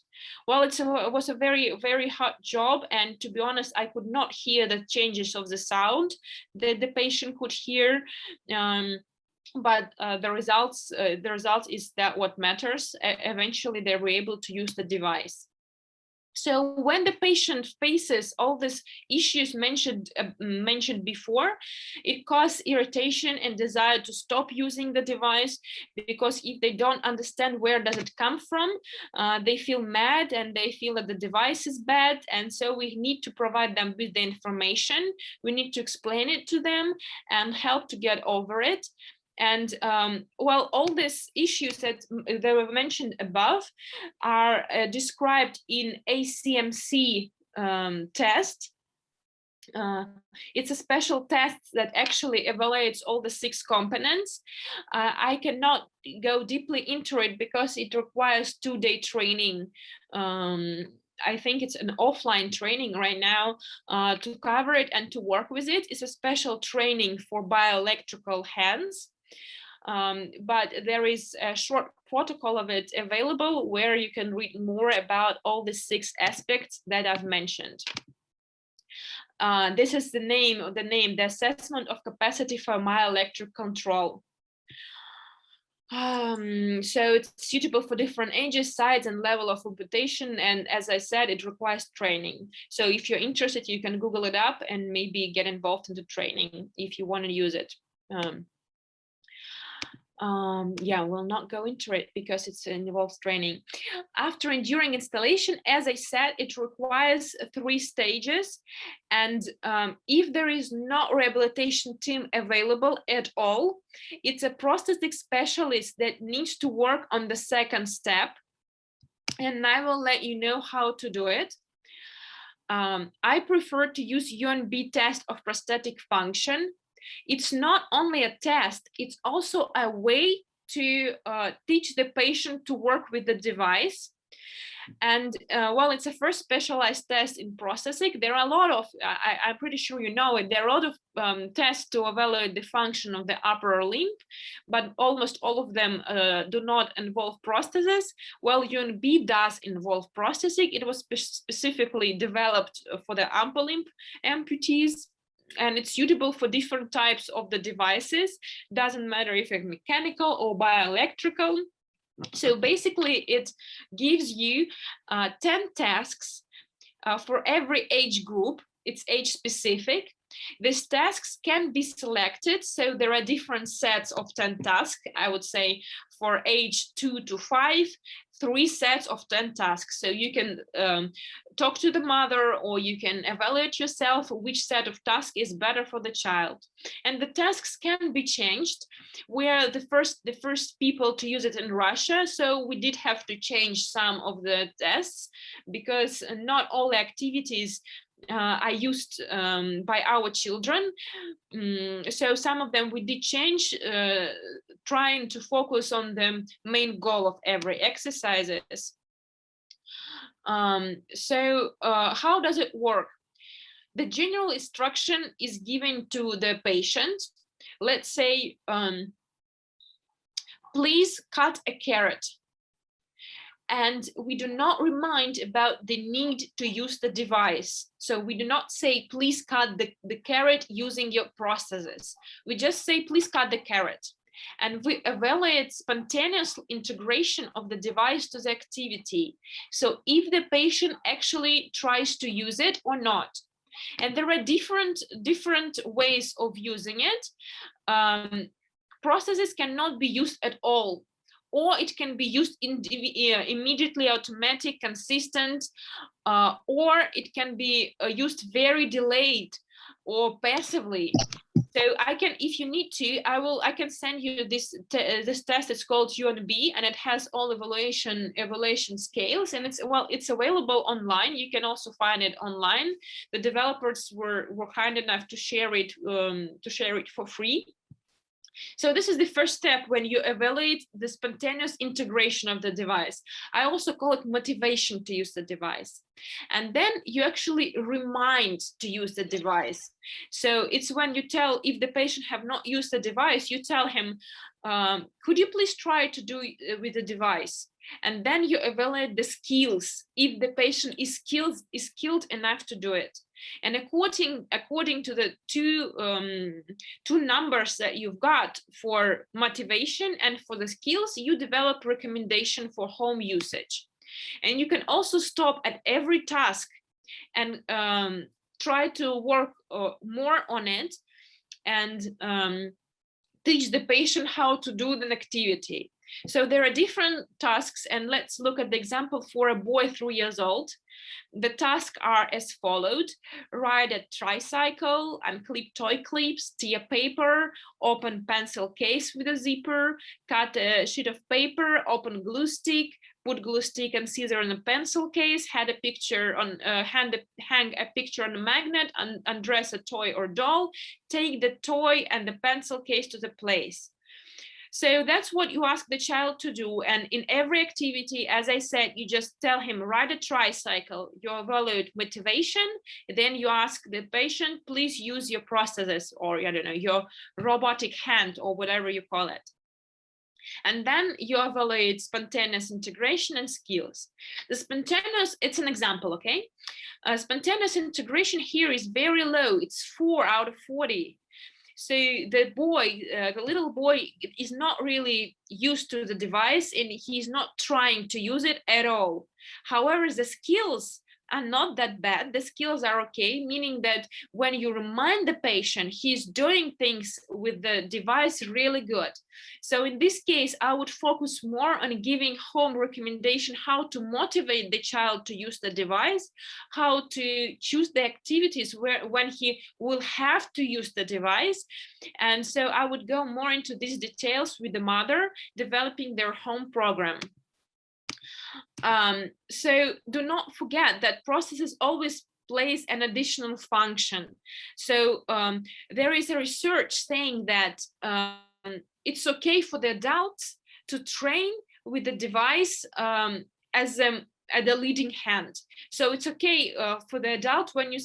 Well, it was a very, very hard job. And to be honest, I could not hear the changes of the sound that the patient could hear. But the result is that what matters. Eventually, they were able to use the device. So when the patient faces all these issues mentioned before, it causes irritation and desire to stop using the device, because if they don't understand where does it come from, they feel mad and they feel that the device is bad. And so we need to provide them with the information. We need to explain it to them and help to get over it. And well, all these issues that were mentioned above are described in ACMC test. It's a special test that actually evaluates all the 6 components. I cannot go deeply into it because it requires 2-day training. I think it's an offline training right now to cover it and to work with it. It's a special training for bioelectrical hands. But there is a short protocol of it available where you can read more about all the 6 aspects that I've mentioned. This is the name, the assessment of capacity for bioelectric control. So it's suitable for different ages, size, and level of amputation. And as I said, it requires training. So if you're interested, you can Google it up and maybe get involved in the training if you want to use it. Yeah, we'll not go into it because it involves training. After and during installation, as I said, it requires 3 stages. And if there is no rehabilitation team available at all, it's a prosthetic specialist that needs to work on the 2nd step. And I will let you know how to do it. I prefer to use UNB test of prosthetic function. It's not only a test, it's also a way to teach the patient to work with the device. And well, it's a first specialized test in Prosthetic. There are a lot of, I'm pretty sure you know it, there are a lot of tests to evaluate the function of the upper limb, but almost all of them do not involve prostheses. Well, UNB does involve Prosthetic. It was specifically developed for the upper limb amputees. And it's suitable for different types of the devices. Doesn't matter if it's mechanical or bioelectrical. So basically, it gives you 10 tasks for every age group. It's age specific. These tasks can be selected, so there are different sets of 10 tasks. I would say for age 2 to 5, 3 sets of 10 tasks. So you can talk to the mother, or you can evaluate yourself which set of tasks is better for the child. And the tasks can be changed. We're the first people to use it in Russia, so we did have to change some of the tests, because not all activities are used by our children. So some of them we did change, trying to focus on the main goal of every exercises. So how does it work? The general instruction is given to the patient. Let's say, please cut a carrot. And we do not remind about the need to use the device. So we do not say, please cut the carrot using your prostheses. We just say, please cut the carrot. And we evaluate spontaneous integration of the device to the activity. So if the patient actually tries to use it or not. And there are different ways of using it. Prostheses cannot be used at all, or it can be used immediately, automatic, consistent, or it can be used very delayed or passively. So I can, if you need to, I can send you this test. It's called UNB, and it has all evaluation scales, and it's available online. You can also find it online. The developers were kind enough to share it for free. So this is the first step when you evaluate the spontaneous integration of the device. I also call it motivation to use the device. And then you actually remind to use the device. So it's when you tell, if the patient have not used the device, you tell him, could you please try to do it with the device? And then you evaluate the skills, if the patient is skilled enough to do it. And according to the two numbers that you've got for motivation and for the skills, you develop recommendation for home usage. And you can also stop at every task and try to work more on it, and teach the patient how to do the activity. So there are different tasks, and let's look at the example for a boy 3 years old. The tasks are as followed: ride a tricycle, unclip toy clips, tear paper, open pencil case with a zipper, cut a sheet of paper, open glue stick, put glue stick and scissor in a pencil case, hang a picture on a magnet, and undress a toy or doll, take the toy and the pencil case to the place. So that's what you ask the child to do. And in every activity, as I said, you just tell him, ride a tricycle, you evaluate motivation, then you ask the patient, please use your prosthesis, or I don't know, your robotic hand, or whatever you call it. And then you evaluate spontaneous integration and skills. The spontaneous, it's an example, okay? Spontaneous integration here is very low, it's 4 out of 40. So the little boy is not really used to the device, and he's not trying to use it at all. However, the skills are not that bad. The skills are okay, meaning that when you remind the patient, he's doing things with the device really good. So in this case, I would focus more on giving home recommendation, how to motivate the child to use the device, how to choose the activities when he will have to use the device. And so I would go more into these details with the mother, developing their home program. So do not forget that prostheses always plays an additional function. So there is a research saying that it's okay for the adults to train with the device as at the leading hand. So it's okay for the adult when you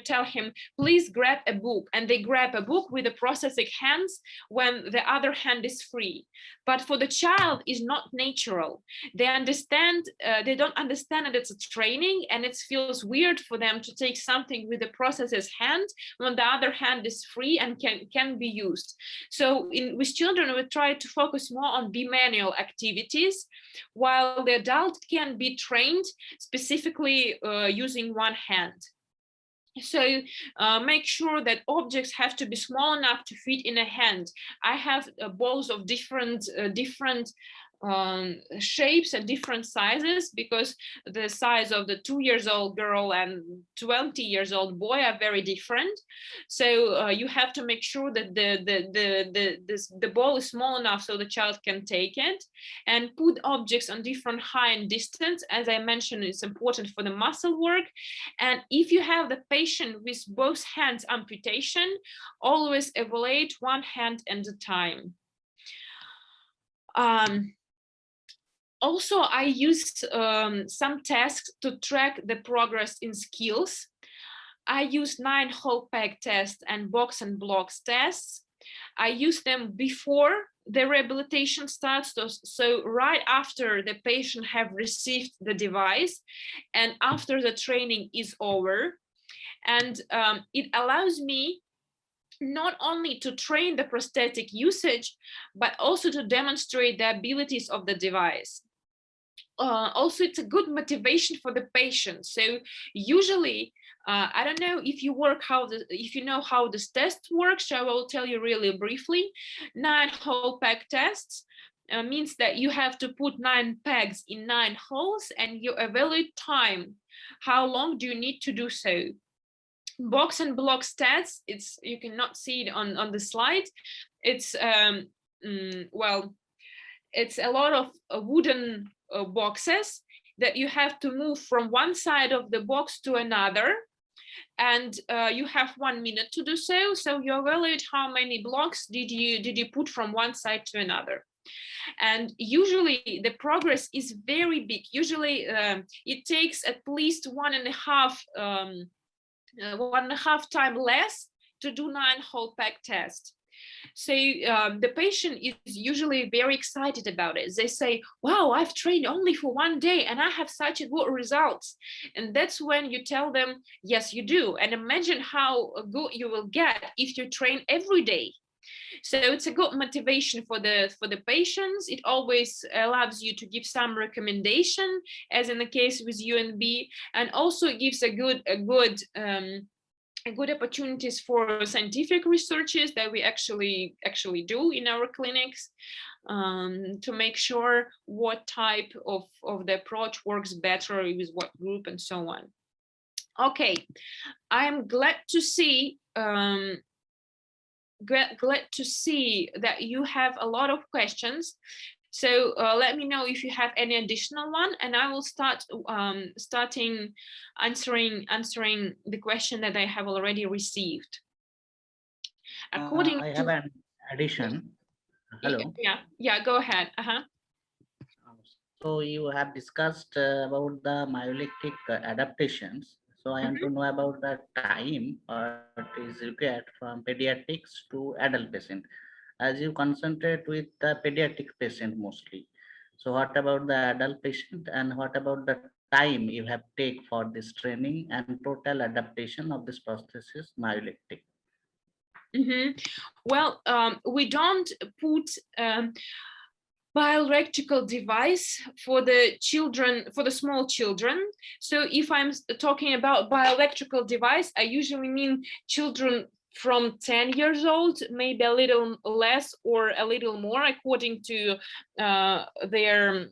tell him, please grab a book, and they grab a book with the prosthetic hands when the other hand is free. But for the child, is not natural. They don't understand that it's a training, and it feels weird for them to take something with the prosthesis hand when the other hand is free and can be used. So with children, we try to focus more on bimanual activities, while the adult can be trained specifically using one hand. So make sure that objects have to be small enough to fit in a hand. I have balls of different shapes and different sizes, because the size of the 2-year-old girl and 20-year-old boy are very different. So you have to make sure that the ball is small enough so the child can take it, and put objects on different height and distance. As I mentioned, it's important for the muscle work. And if you have the patient with both hands amputation, always evaluate one hand at a time. Also, I use some tasks to track the progress in skills. I use 9 hole peg tests and box and blocks tests. I use them before the rehabilitation starts, so right after the patient have received the device and after the training is over. And it allows me not only to train the prosthetic usage, but also to demonstrate the abilities of the device. Also, it's a good motivation for the patient. So usually, I don't know if you know how this test works, so I will tell you really briefly. 9 hole peg tests means that you have to put 9 pegs in 9 holes, and you evaluate time. How long do you need to do so? Box and blocks tests, you cannot see it on the slide. It's it's a lot of wooden boxes that you have to move from one side of the box to another, and you have 1 minute to do so. So you evaluate how many blocks did you put from one side to another. And usually the progress is very big. Usually it takes at least 1.5 times less to do 9 hole peg test. So the patient is usually very excited about it. They say, wow, I've trained only for 1 day and I have such good results. And that's when you tell them, yes, you do. And imagine how good you will get if you train every day. So it's a good motivation for the patients. It always allows you to give some recommendation, as in the case with UNB, and also gives a good opportunities for scientific researches that we actually do in our clinics, to make sure what type of the approach works better with what group and so on. Okay, I'm glad to see that you have a lot of questions. So let me know if you have any additional one, and I will start answering the question that I have already received. According I have an addition. Hello. Yeah, go ahead. So you have discussed about the myoelectric adaptations. So I want to know about the time what is required from pediatrics to adult patient, as you concentrate with the pediatric patient mostly. So what about the adult patient, and what about the time you have take for this training and total adaptation of this prosthesis myoelectric? Well, we don't put bioelectrical device for the children, for the small children. So if I'm talking about bioelectrical device, I usually mean children from 10 years old, maybe a little less or a little more, according to their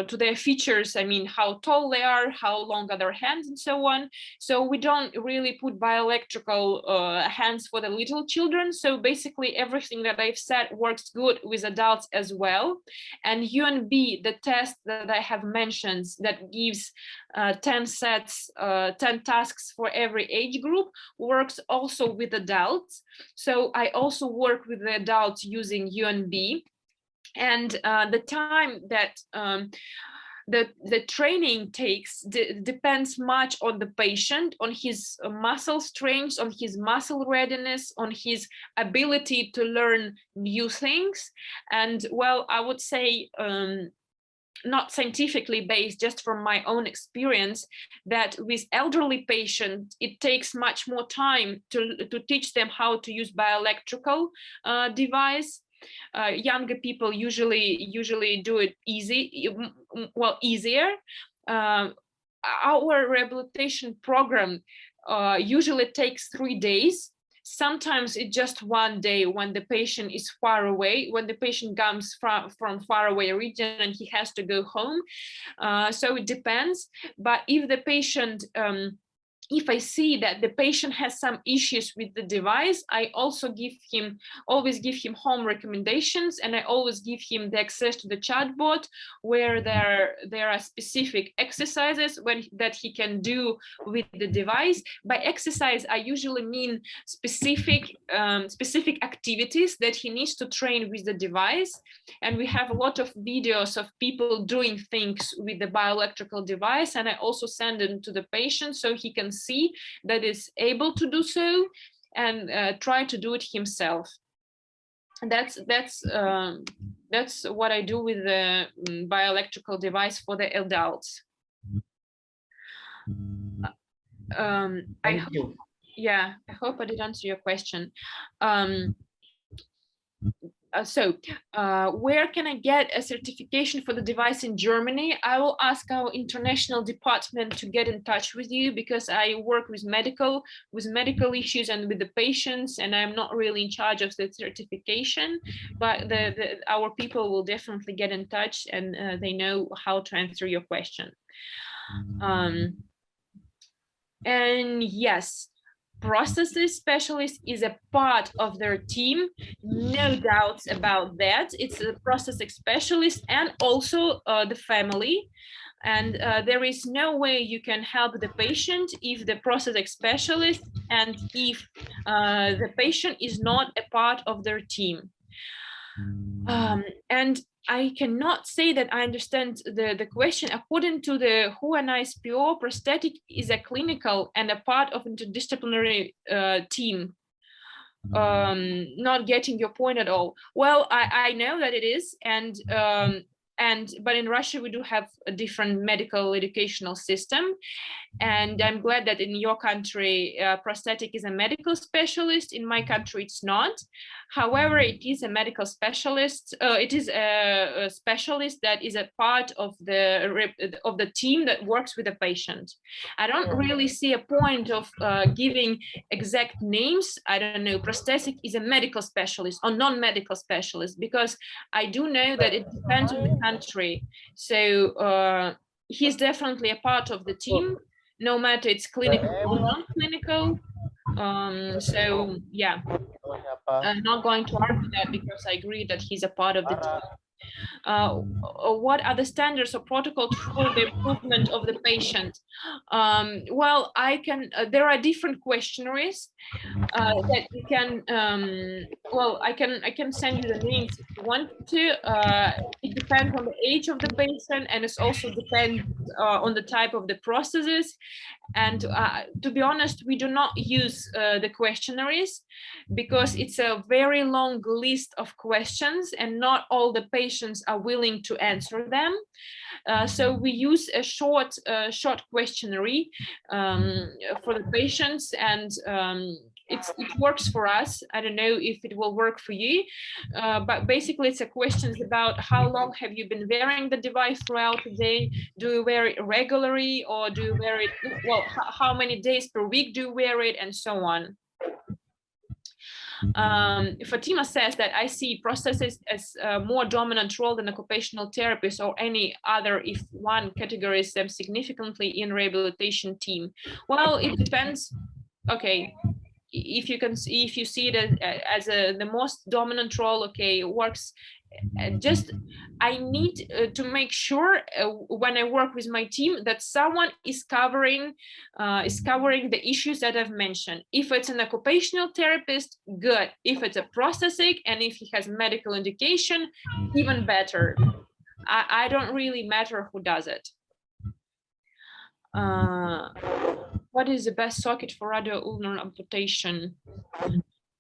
to their features. I mean, how tall they are, how long are their hands, and so on. So we don't really put bioelectrical hands for the little children. So basically everything that I've said works good with adults as well. And UNB, the test that I have mentioned that gives 10 sets, 10 tasks for every age group, works also with adults. So I also work with the adults using UNB. And the time that the training depends much on the patient, on his muscle strength, on his muscle readiness, on his ability to learn new things. And well, I would say, not scientifically based, just from my own experience, that with elderly patients, it takes much more time to teach them how to use bioelectrical device. Younger people usually do it easier. Our rehabilitation program usually takes 3 days. Sometimes it's just 1 day when the patient is far away, when the patient comes from far away region and he has to go home. So it depends. But if the patient, if I see that the patient has some issues with the device, I also always give him home recommendations, and I always give him the access to the chatbot, where there are specific exercises that he can do with the device. By exercise, I usually mean specific activities that he needs to train with the device. And we have a lot of videos of people doing things with the bioelectrical device, and I also send them to the patient so he can see that is able to do so and try to do it himself. And that's what I do with the bioelectrical device for the adults. I hope I did answer your question. Where can I get a certification for the device in Germany? I will ask our international department to get in touch with you, because I work with medical issues and with the patients, and I'm not really in charge of the certification, but our people will definitely get in touch, and they know how to answer your question. And yes, prosthesis specialist is a part of their team, no doubts about that. It's a prosthetic specialist and also the family. And there is no way you can help the patient if the prosthetic specialist and if the patient is not a part of their team. And I cannot say that I understand the question. According to the HUANISPO, prosthetic is a clinical and a part of interdisciplinary team. Not getting your point at all. Well, I know that it is, but in Russia we do have a different medical educational system, and I'm glad that in your country prosthetic is a medical specialist. In my country it's not. However, it is a medical specialist. It is a specialist that is a part of the team that works with the patient. I don't really see a point of giving exact names. I don't know, prosthetic is a medical specialist or non-medical specialist, because I do know that it depends on the country. So he's definitely a part of the team, no matter it's clinical or non-clinical. So yeah, I'm not going to argue that, because I agree that he's a part of the team. What are the standards or protocols for the improvement of the patient? Well, there are different questionnaires that you can, well, I can send you the names if you want to. It depends on the age of the patient, and it also depends on the type of the prostheses. And to be honest, we do not use the questionnaires, because it's a very long list of questions and not all the patients are willing to answer them. So we use a short questionnaire for the patients, and it works for us. I don't know if it will work for you, but basically it's a questions about how long have you been wearing the device throughout the day? Do you wear it regularly, or do you wear it, well, how many days per week do you wear it, and so on. Fatima says that I see prostheses as a more dominant role than occupational therapists or any other if one categorizes them significantly in rehabilitation team. Well, it depends. Okay, if you see it as the most dominant role, okay, it works. Just I need to make sure when I work with my team that someone is covering the issues that I've mentioned. If it's an occupational therapist, good. If it's a prosthetic and if he has medical indication, even better. I don't really matter who does it. What is the best socket for radioulnar amputation?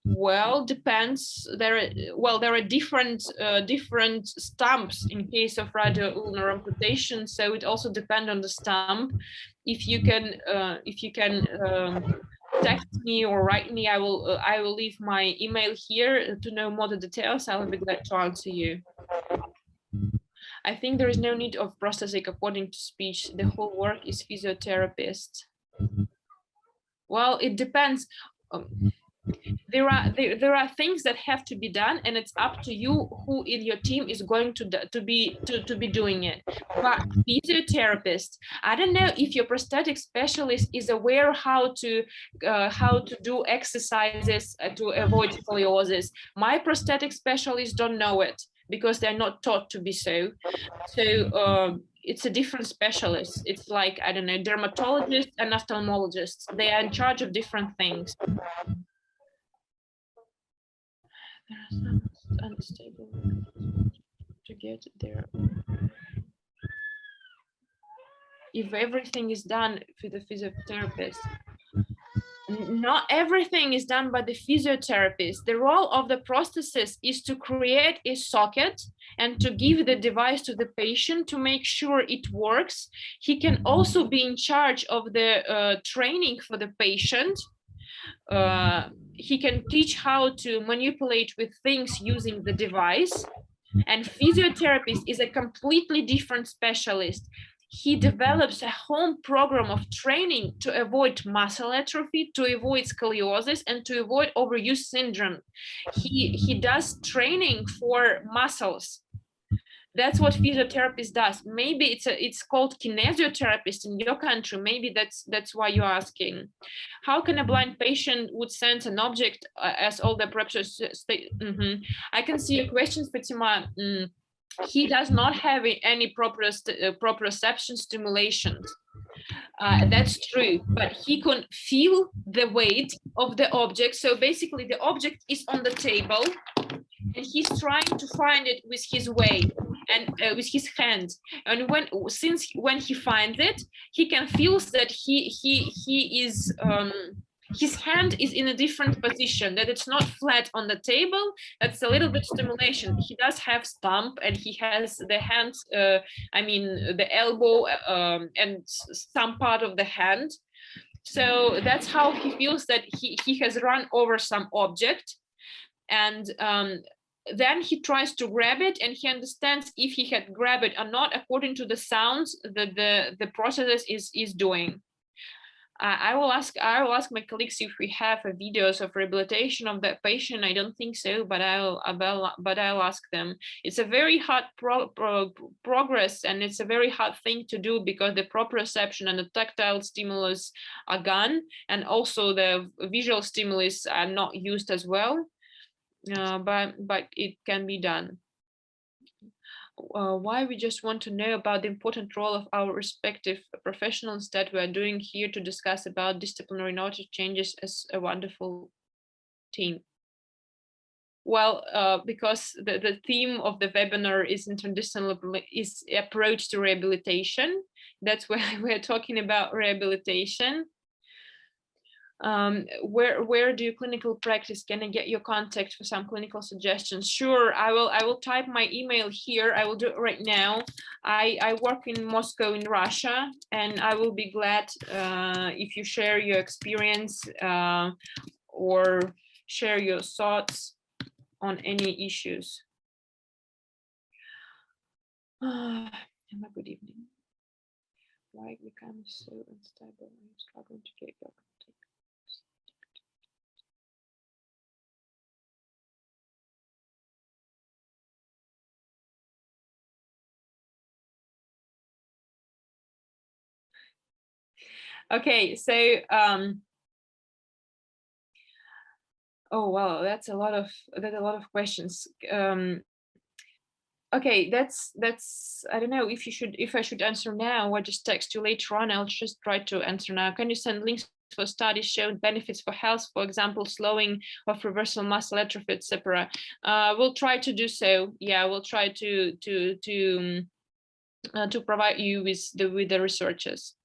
Well, depends. There are different stumps in case of radioulnar amputation, so it also depends on the stump. If you can text me or write me, I will leave my email here to know more the details. I'll be glad to answer you. I think there is no need of prosthetic according to speech. The whole work is physiotherapist. Well, it depends. There are things that have to be done, and it's up to you who in your team is going to be doing it. But physiotherapist, I don't know if your prosthetic specialist is aware how to do exercises to avoid scoliosis. My prosthetic specialists don't know it because they're not taught to be so. So it's a different specialist. It's like, I don't know, dermatologists and ophthalmologists. They are in charge of different things. There are some unstable to get there. If everything is done for the physiotherapist, not everything is done by the physiotherapist. The role of the prosthesis is to create a socket and to give the device to the patient to make sure it works. He can also be in charge of the training for the patient. He can teach how to manipulate with things using the device. And physiotherapist is a completely different specialist. He develops a whole program of training to avoid muscle atrophy, to avoid scoliosis, and to avoid overuse syndrome. He does training for muscles. That's what physiotherapist does. Maybe it's called kinesiotherapist in your country. Maybe that's why you're asking. How can a blind patient would sense an object as all the preps state? I can see your questions, Fatima. He does not have any proprioception stimulations. That's true, but he can feel the weight of the object. So basically the object is on the table and he's trying to find it with his weight and with his hands. And when he finds it, he can feel that he is his hand is in a different position, that it's not flat on the table. That's a little bit stimulation. He does have stump and he has the hands, I mean the elbow and some part of the hand. So that's how he feels that he has run over some object. And then he tries to grab it and he understands if he had grabbed it or not according to the sounds that the prosthesis is doing. I will ask my colleagues if we have videos of rehabilitation of that patient. I don't think so, but I'll ask them. It's a very hard progress, and it's a very hard thing to do because the proprioception and the tactile stimulus are gone, and also the visual stimulus are not used as well. But it can be done. Why we just want to know about the important role of our respective professionals that we are doing here to discuss about disciplinary notice changes as a wonderful team. Well, because the theme of the webinar is interdisciplinary is approach to rehabilitation. That's why we're talking about rehabilitation. Where do you clinical practice? Can I get your contact for some clinical suggestions? Sure, I will type my email here. I will do it right now. I work in Moscow in Russia, and I will be glad if you share your experience or share your thoughts on any issues. Have a good evening. Why it becomes so unstable? I'm struggling to get your contact. Okay, so oh wow, that's a lot of questions. Okay, that's I don't know if I should answer now or just text you later on. I'll just try to answer now. Can you send links for studies showing benefits for health, for example, slowing of reversal muscle atrophy, etc.? We'll try to do so. Yeah, we'll try to to provide you with the researches.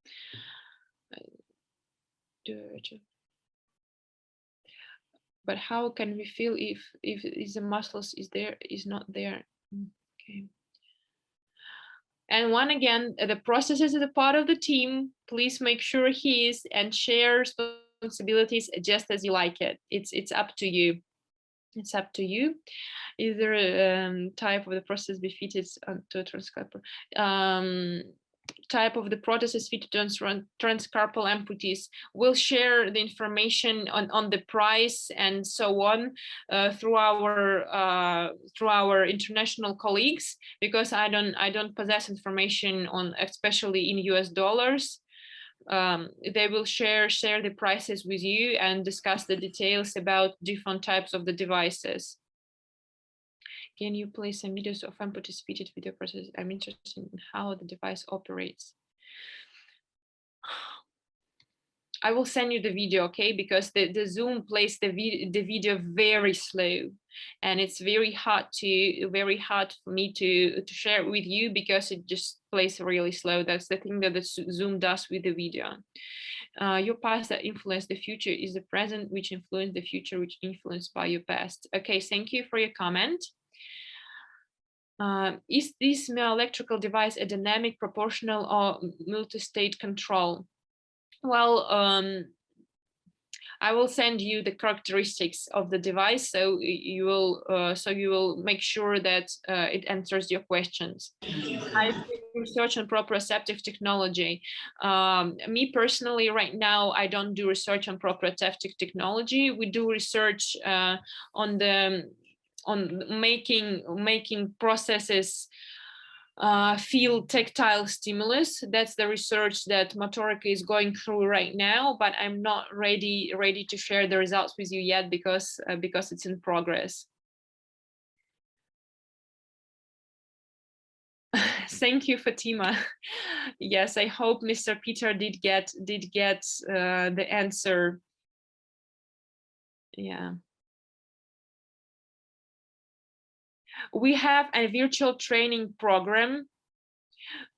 But how can we feel if the muscles is not there? Okay. And one again, the prosthesis is a part of the team. Please make sure he is and share responsibilities just as you like it. It's up to you. It's up to you. Either type of the prosthesis be fitted to a transcarpal. Type of the prosthesis fitted on transcarpal amputees. We'll share the information on the price and so on through our international colleagues, because I don't possess information on, especially in US dollars. They will share the prices with you and discuss the details about different types of the devices. Can you play some videos of amputees fitted with your prosthesis? I'm interested in how the device operates. I will send you the video, okay? Because the Zoom plays the video very slow, and it's very hard for me to share it with you because it just plays really slow. That's the thing that the Zoom does with the video. Your past that influenced the future is the present, which influenced the future, which influenced by your past. Okay, thank you for your comment. Is this bioelectrical device a dynamic, proportional, or multi-state control? Well, I will send you the characteristics of the device, so you will make sure that it answers your questions. I research on proprioceptive technology. Me personally, right now, I don't do research on proprioceptive technology. We do research on making processes feel tactile stimulus. That's the research that Motorica is going through right now, but I'm not ready to share the results with you yet because it's in progress. Thank you, Fatima. Yes, I hope Mr. Peter did get the answer. Yeah. We have a virtual training program.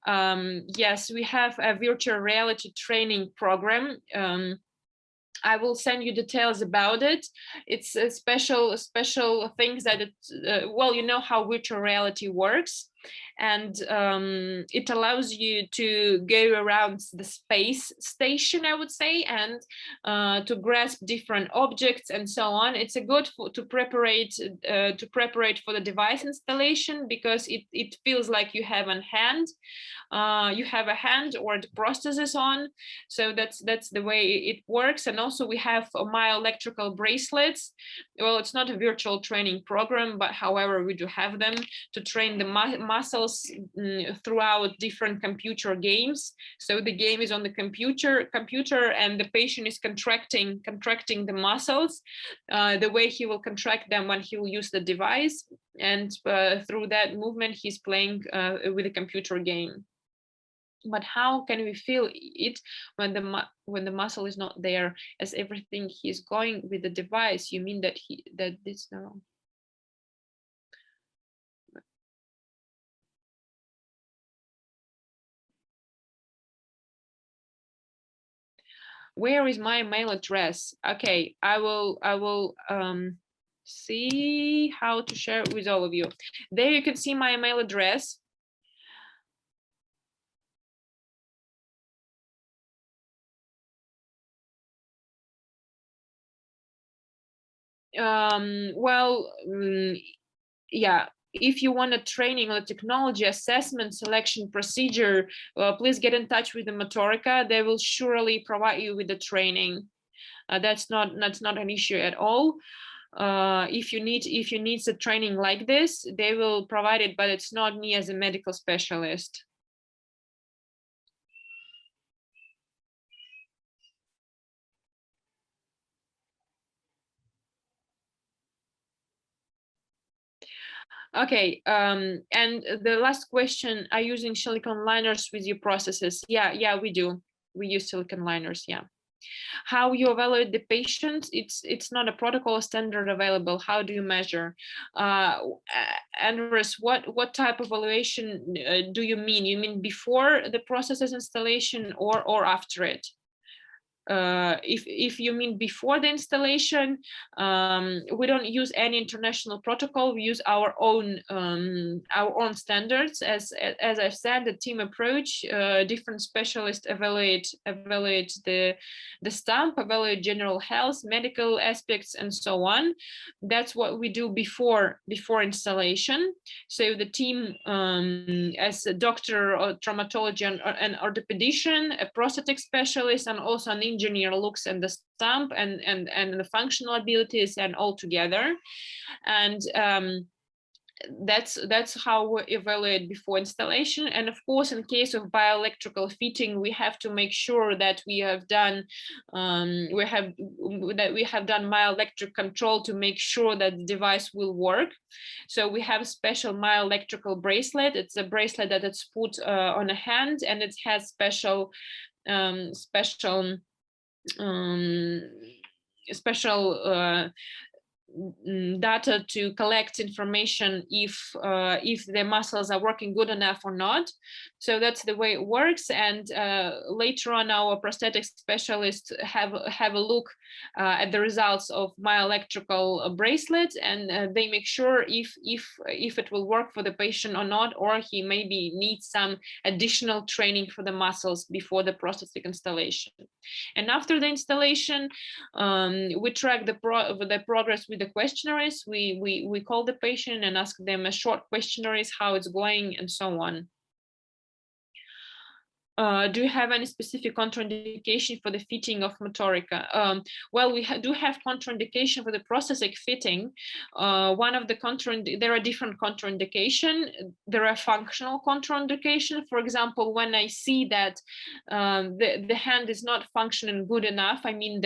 Yes, we have a virtual reality training program. I will send you details about it. It's a special things that well, you know how virtual reality works, and it allows you to go around the space station, I would say, and to grasp different objects and so on. It's a good to prepare for the device installation, because it feels like you have a hand. You have a hand or the prosthesis on, so that's the way it works. And also we have bioelectrical bracelets. Well, it's not a virtual training program, but however we do have them to train the muscles throughout different computer games. So the game is on the computer and the patient is contracting the muscles the way he will contract them when he will use the device, and through that movement he's playing with a computer game. But how can we feel it when the muscle is not there, as everything he's going with the device? You mean that it's no. Where is my mail address? Okay, I will see how to share it with all of you. There you can see my mail address. Yeah, if you want a training on the technology assessment selection procedure, please get in touch with the Motorica. They will surely provide you with the training. That's not an issue at all. If you need a training like this, they will provide it, but it's not me as a medical specialist. Okay, and the last question, are you using silicone liners with your prostheses? Yeah, we do. We use silicone liners, yeah. How you evaluate the patient, it's not a protocol standard available. How do you measure? Andres, what type of evaluation do you mean? You mean before the prosthesis installation or after it? If you mean before the installation, we don't use any international protocol. We use our own standards. As I've said, the team approach. Different specialists evaluate the stump, evaluate general health, medical aspects, and so on. That's what we do before installation. So the team, as a doctor, or traumatology, and orthopedician, a prosthetic specialist, and also an engineer, looks at the stump and the functional abilities and all together. And that's how we evaluate before installation. And of course, in case of bioelectrical fitting, we have to make sure that we have done bioelectric control to make sure that the device will work. So we have a special bioelectrical bracelet. It's a bracelet that it's put on a hand, and it has special data to collect information if the muscles are working good enough or not. So that's the way it works. And later on, our prosthetic specialists have a look at the results of bioelectrical bracelet, and they make sure if it will work for the patient or not, or he maybe needs some additional training for the muscles before the prosthetic installation. And after the installation, we track the progress with the questionnaires. We call the patient and ask them a short questionnaires, how it's going, and so on. Do you have any specific contraindication for the fitting of motorica? Well, we do have contraindication for the prosthetic fitting. One of the there are different contraindication. There are functional contraindication. For example, when I see that the hand is not functioning good enough, I mean,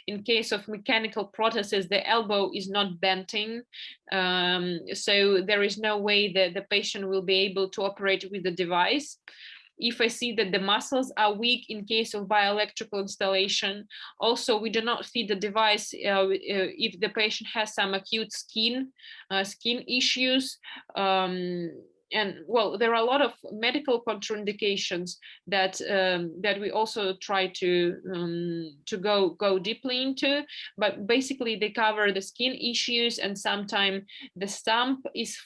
in case of mechanical prosthesis, the elbow is not bending. So there is no way that the patient will be able to operate with the device. If I see that the muscles are weak in case of bioelectrical installation. Also, we do not feed the device if the patient has some acute skin issues. And well, there are a lot of medical contraindications that we also try to go deeply into, but basically they cover the skin issues, and sometimes the stump is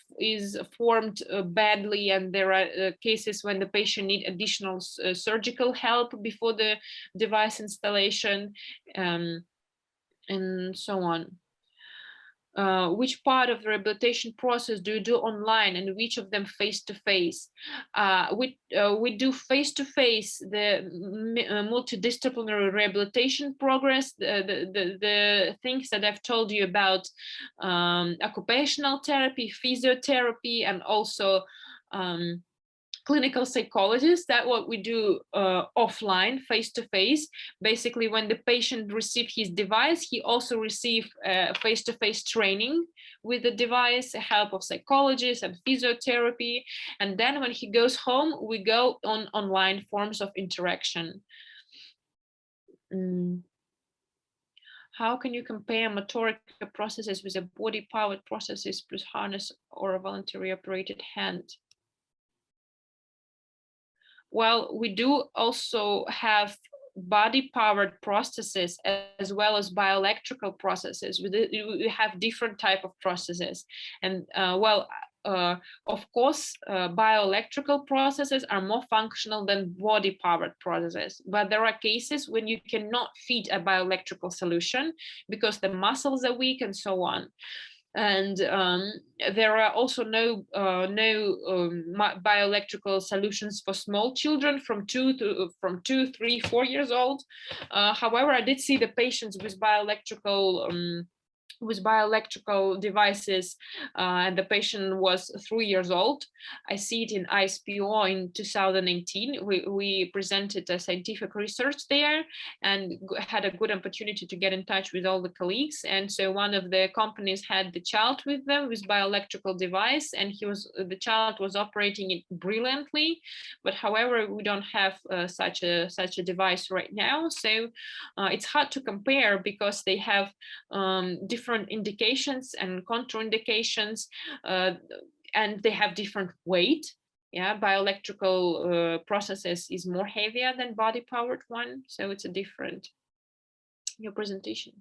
formed badly, and there are cases when the patient need additional surgical help before the device installation, and so on. Which part of the rehabilitation process do you do online, and which of them face-to-face? We do face-to-face the multidisciplinary rehabilitation progress, the things that I've told you about, occupational therapy, physiotherapy, and also clinical psychologists. That what we do offline, face-to-face. Basically, when the patient receives his device, he also receives face-to-face training with the device, help of psychologists and physiotherapy. And then when he goes home, we go on online forms of interaction. How can you compare motoric processes with a body-powered prosthesis plus harness or a voluntary operated hand? Well, we do also have body-powered prostheses as well as bioelectrical prostheses. We have different type of prostheses, and of course, bioelectrical prostheses are more functional than body-powered prostheses. But there are cases when you cannot feed a bioelectrical solution because the muscles are weak and so on. And there are also no bioelectrical solutions for small children from 2, 3, 4 years old. However, I did see the patients with bioelectrical with bioelectrical devices, and the patient was 3 years old. I see it in ISPO in 2018. We presented a scientific research there and had a good opportunity to get in touch with all the colleagues. And so one of the companies had the child with them with bioelectrical device, and the child was operating it brilliantly. But however, we don't have such a device right now. So it's hard to compare because they have different indications and contraindications, and they have different weight. Yeah, bioelectrical prostheses is more heavier than body powered one, so it's a different. Your presentation.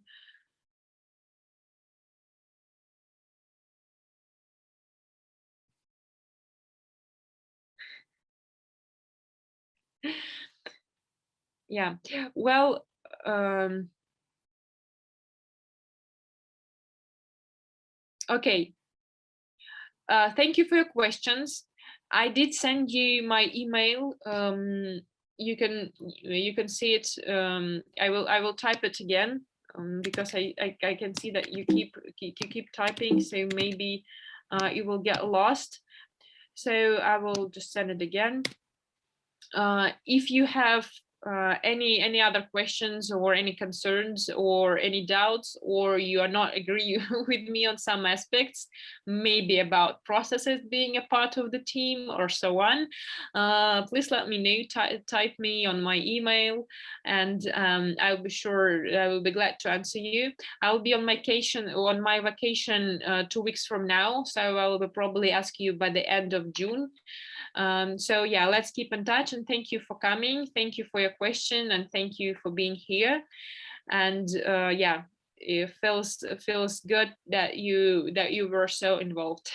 Yeah, well, okay. Thank you for your questions. I did send you my email. You can see it. I will type it again because I can see that you keep typing, so maybe it will get lost. So I will just send it again. If you have any other questions or any concerns or any doubts, or you are not agree with me on some aspects, maybe about processes being a part of the team or so on, please let me know. Type me on my email, and I will be glad to answer you. I will be on my vacation 2 weeks from now, so I will probably ask you by the end of June. So yeah, let's keep in touch, and thank you for coming. Thank you for your question, and thank you for being here. And yeah, it feels good that you were so involved.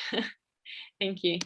Thank you.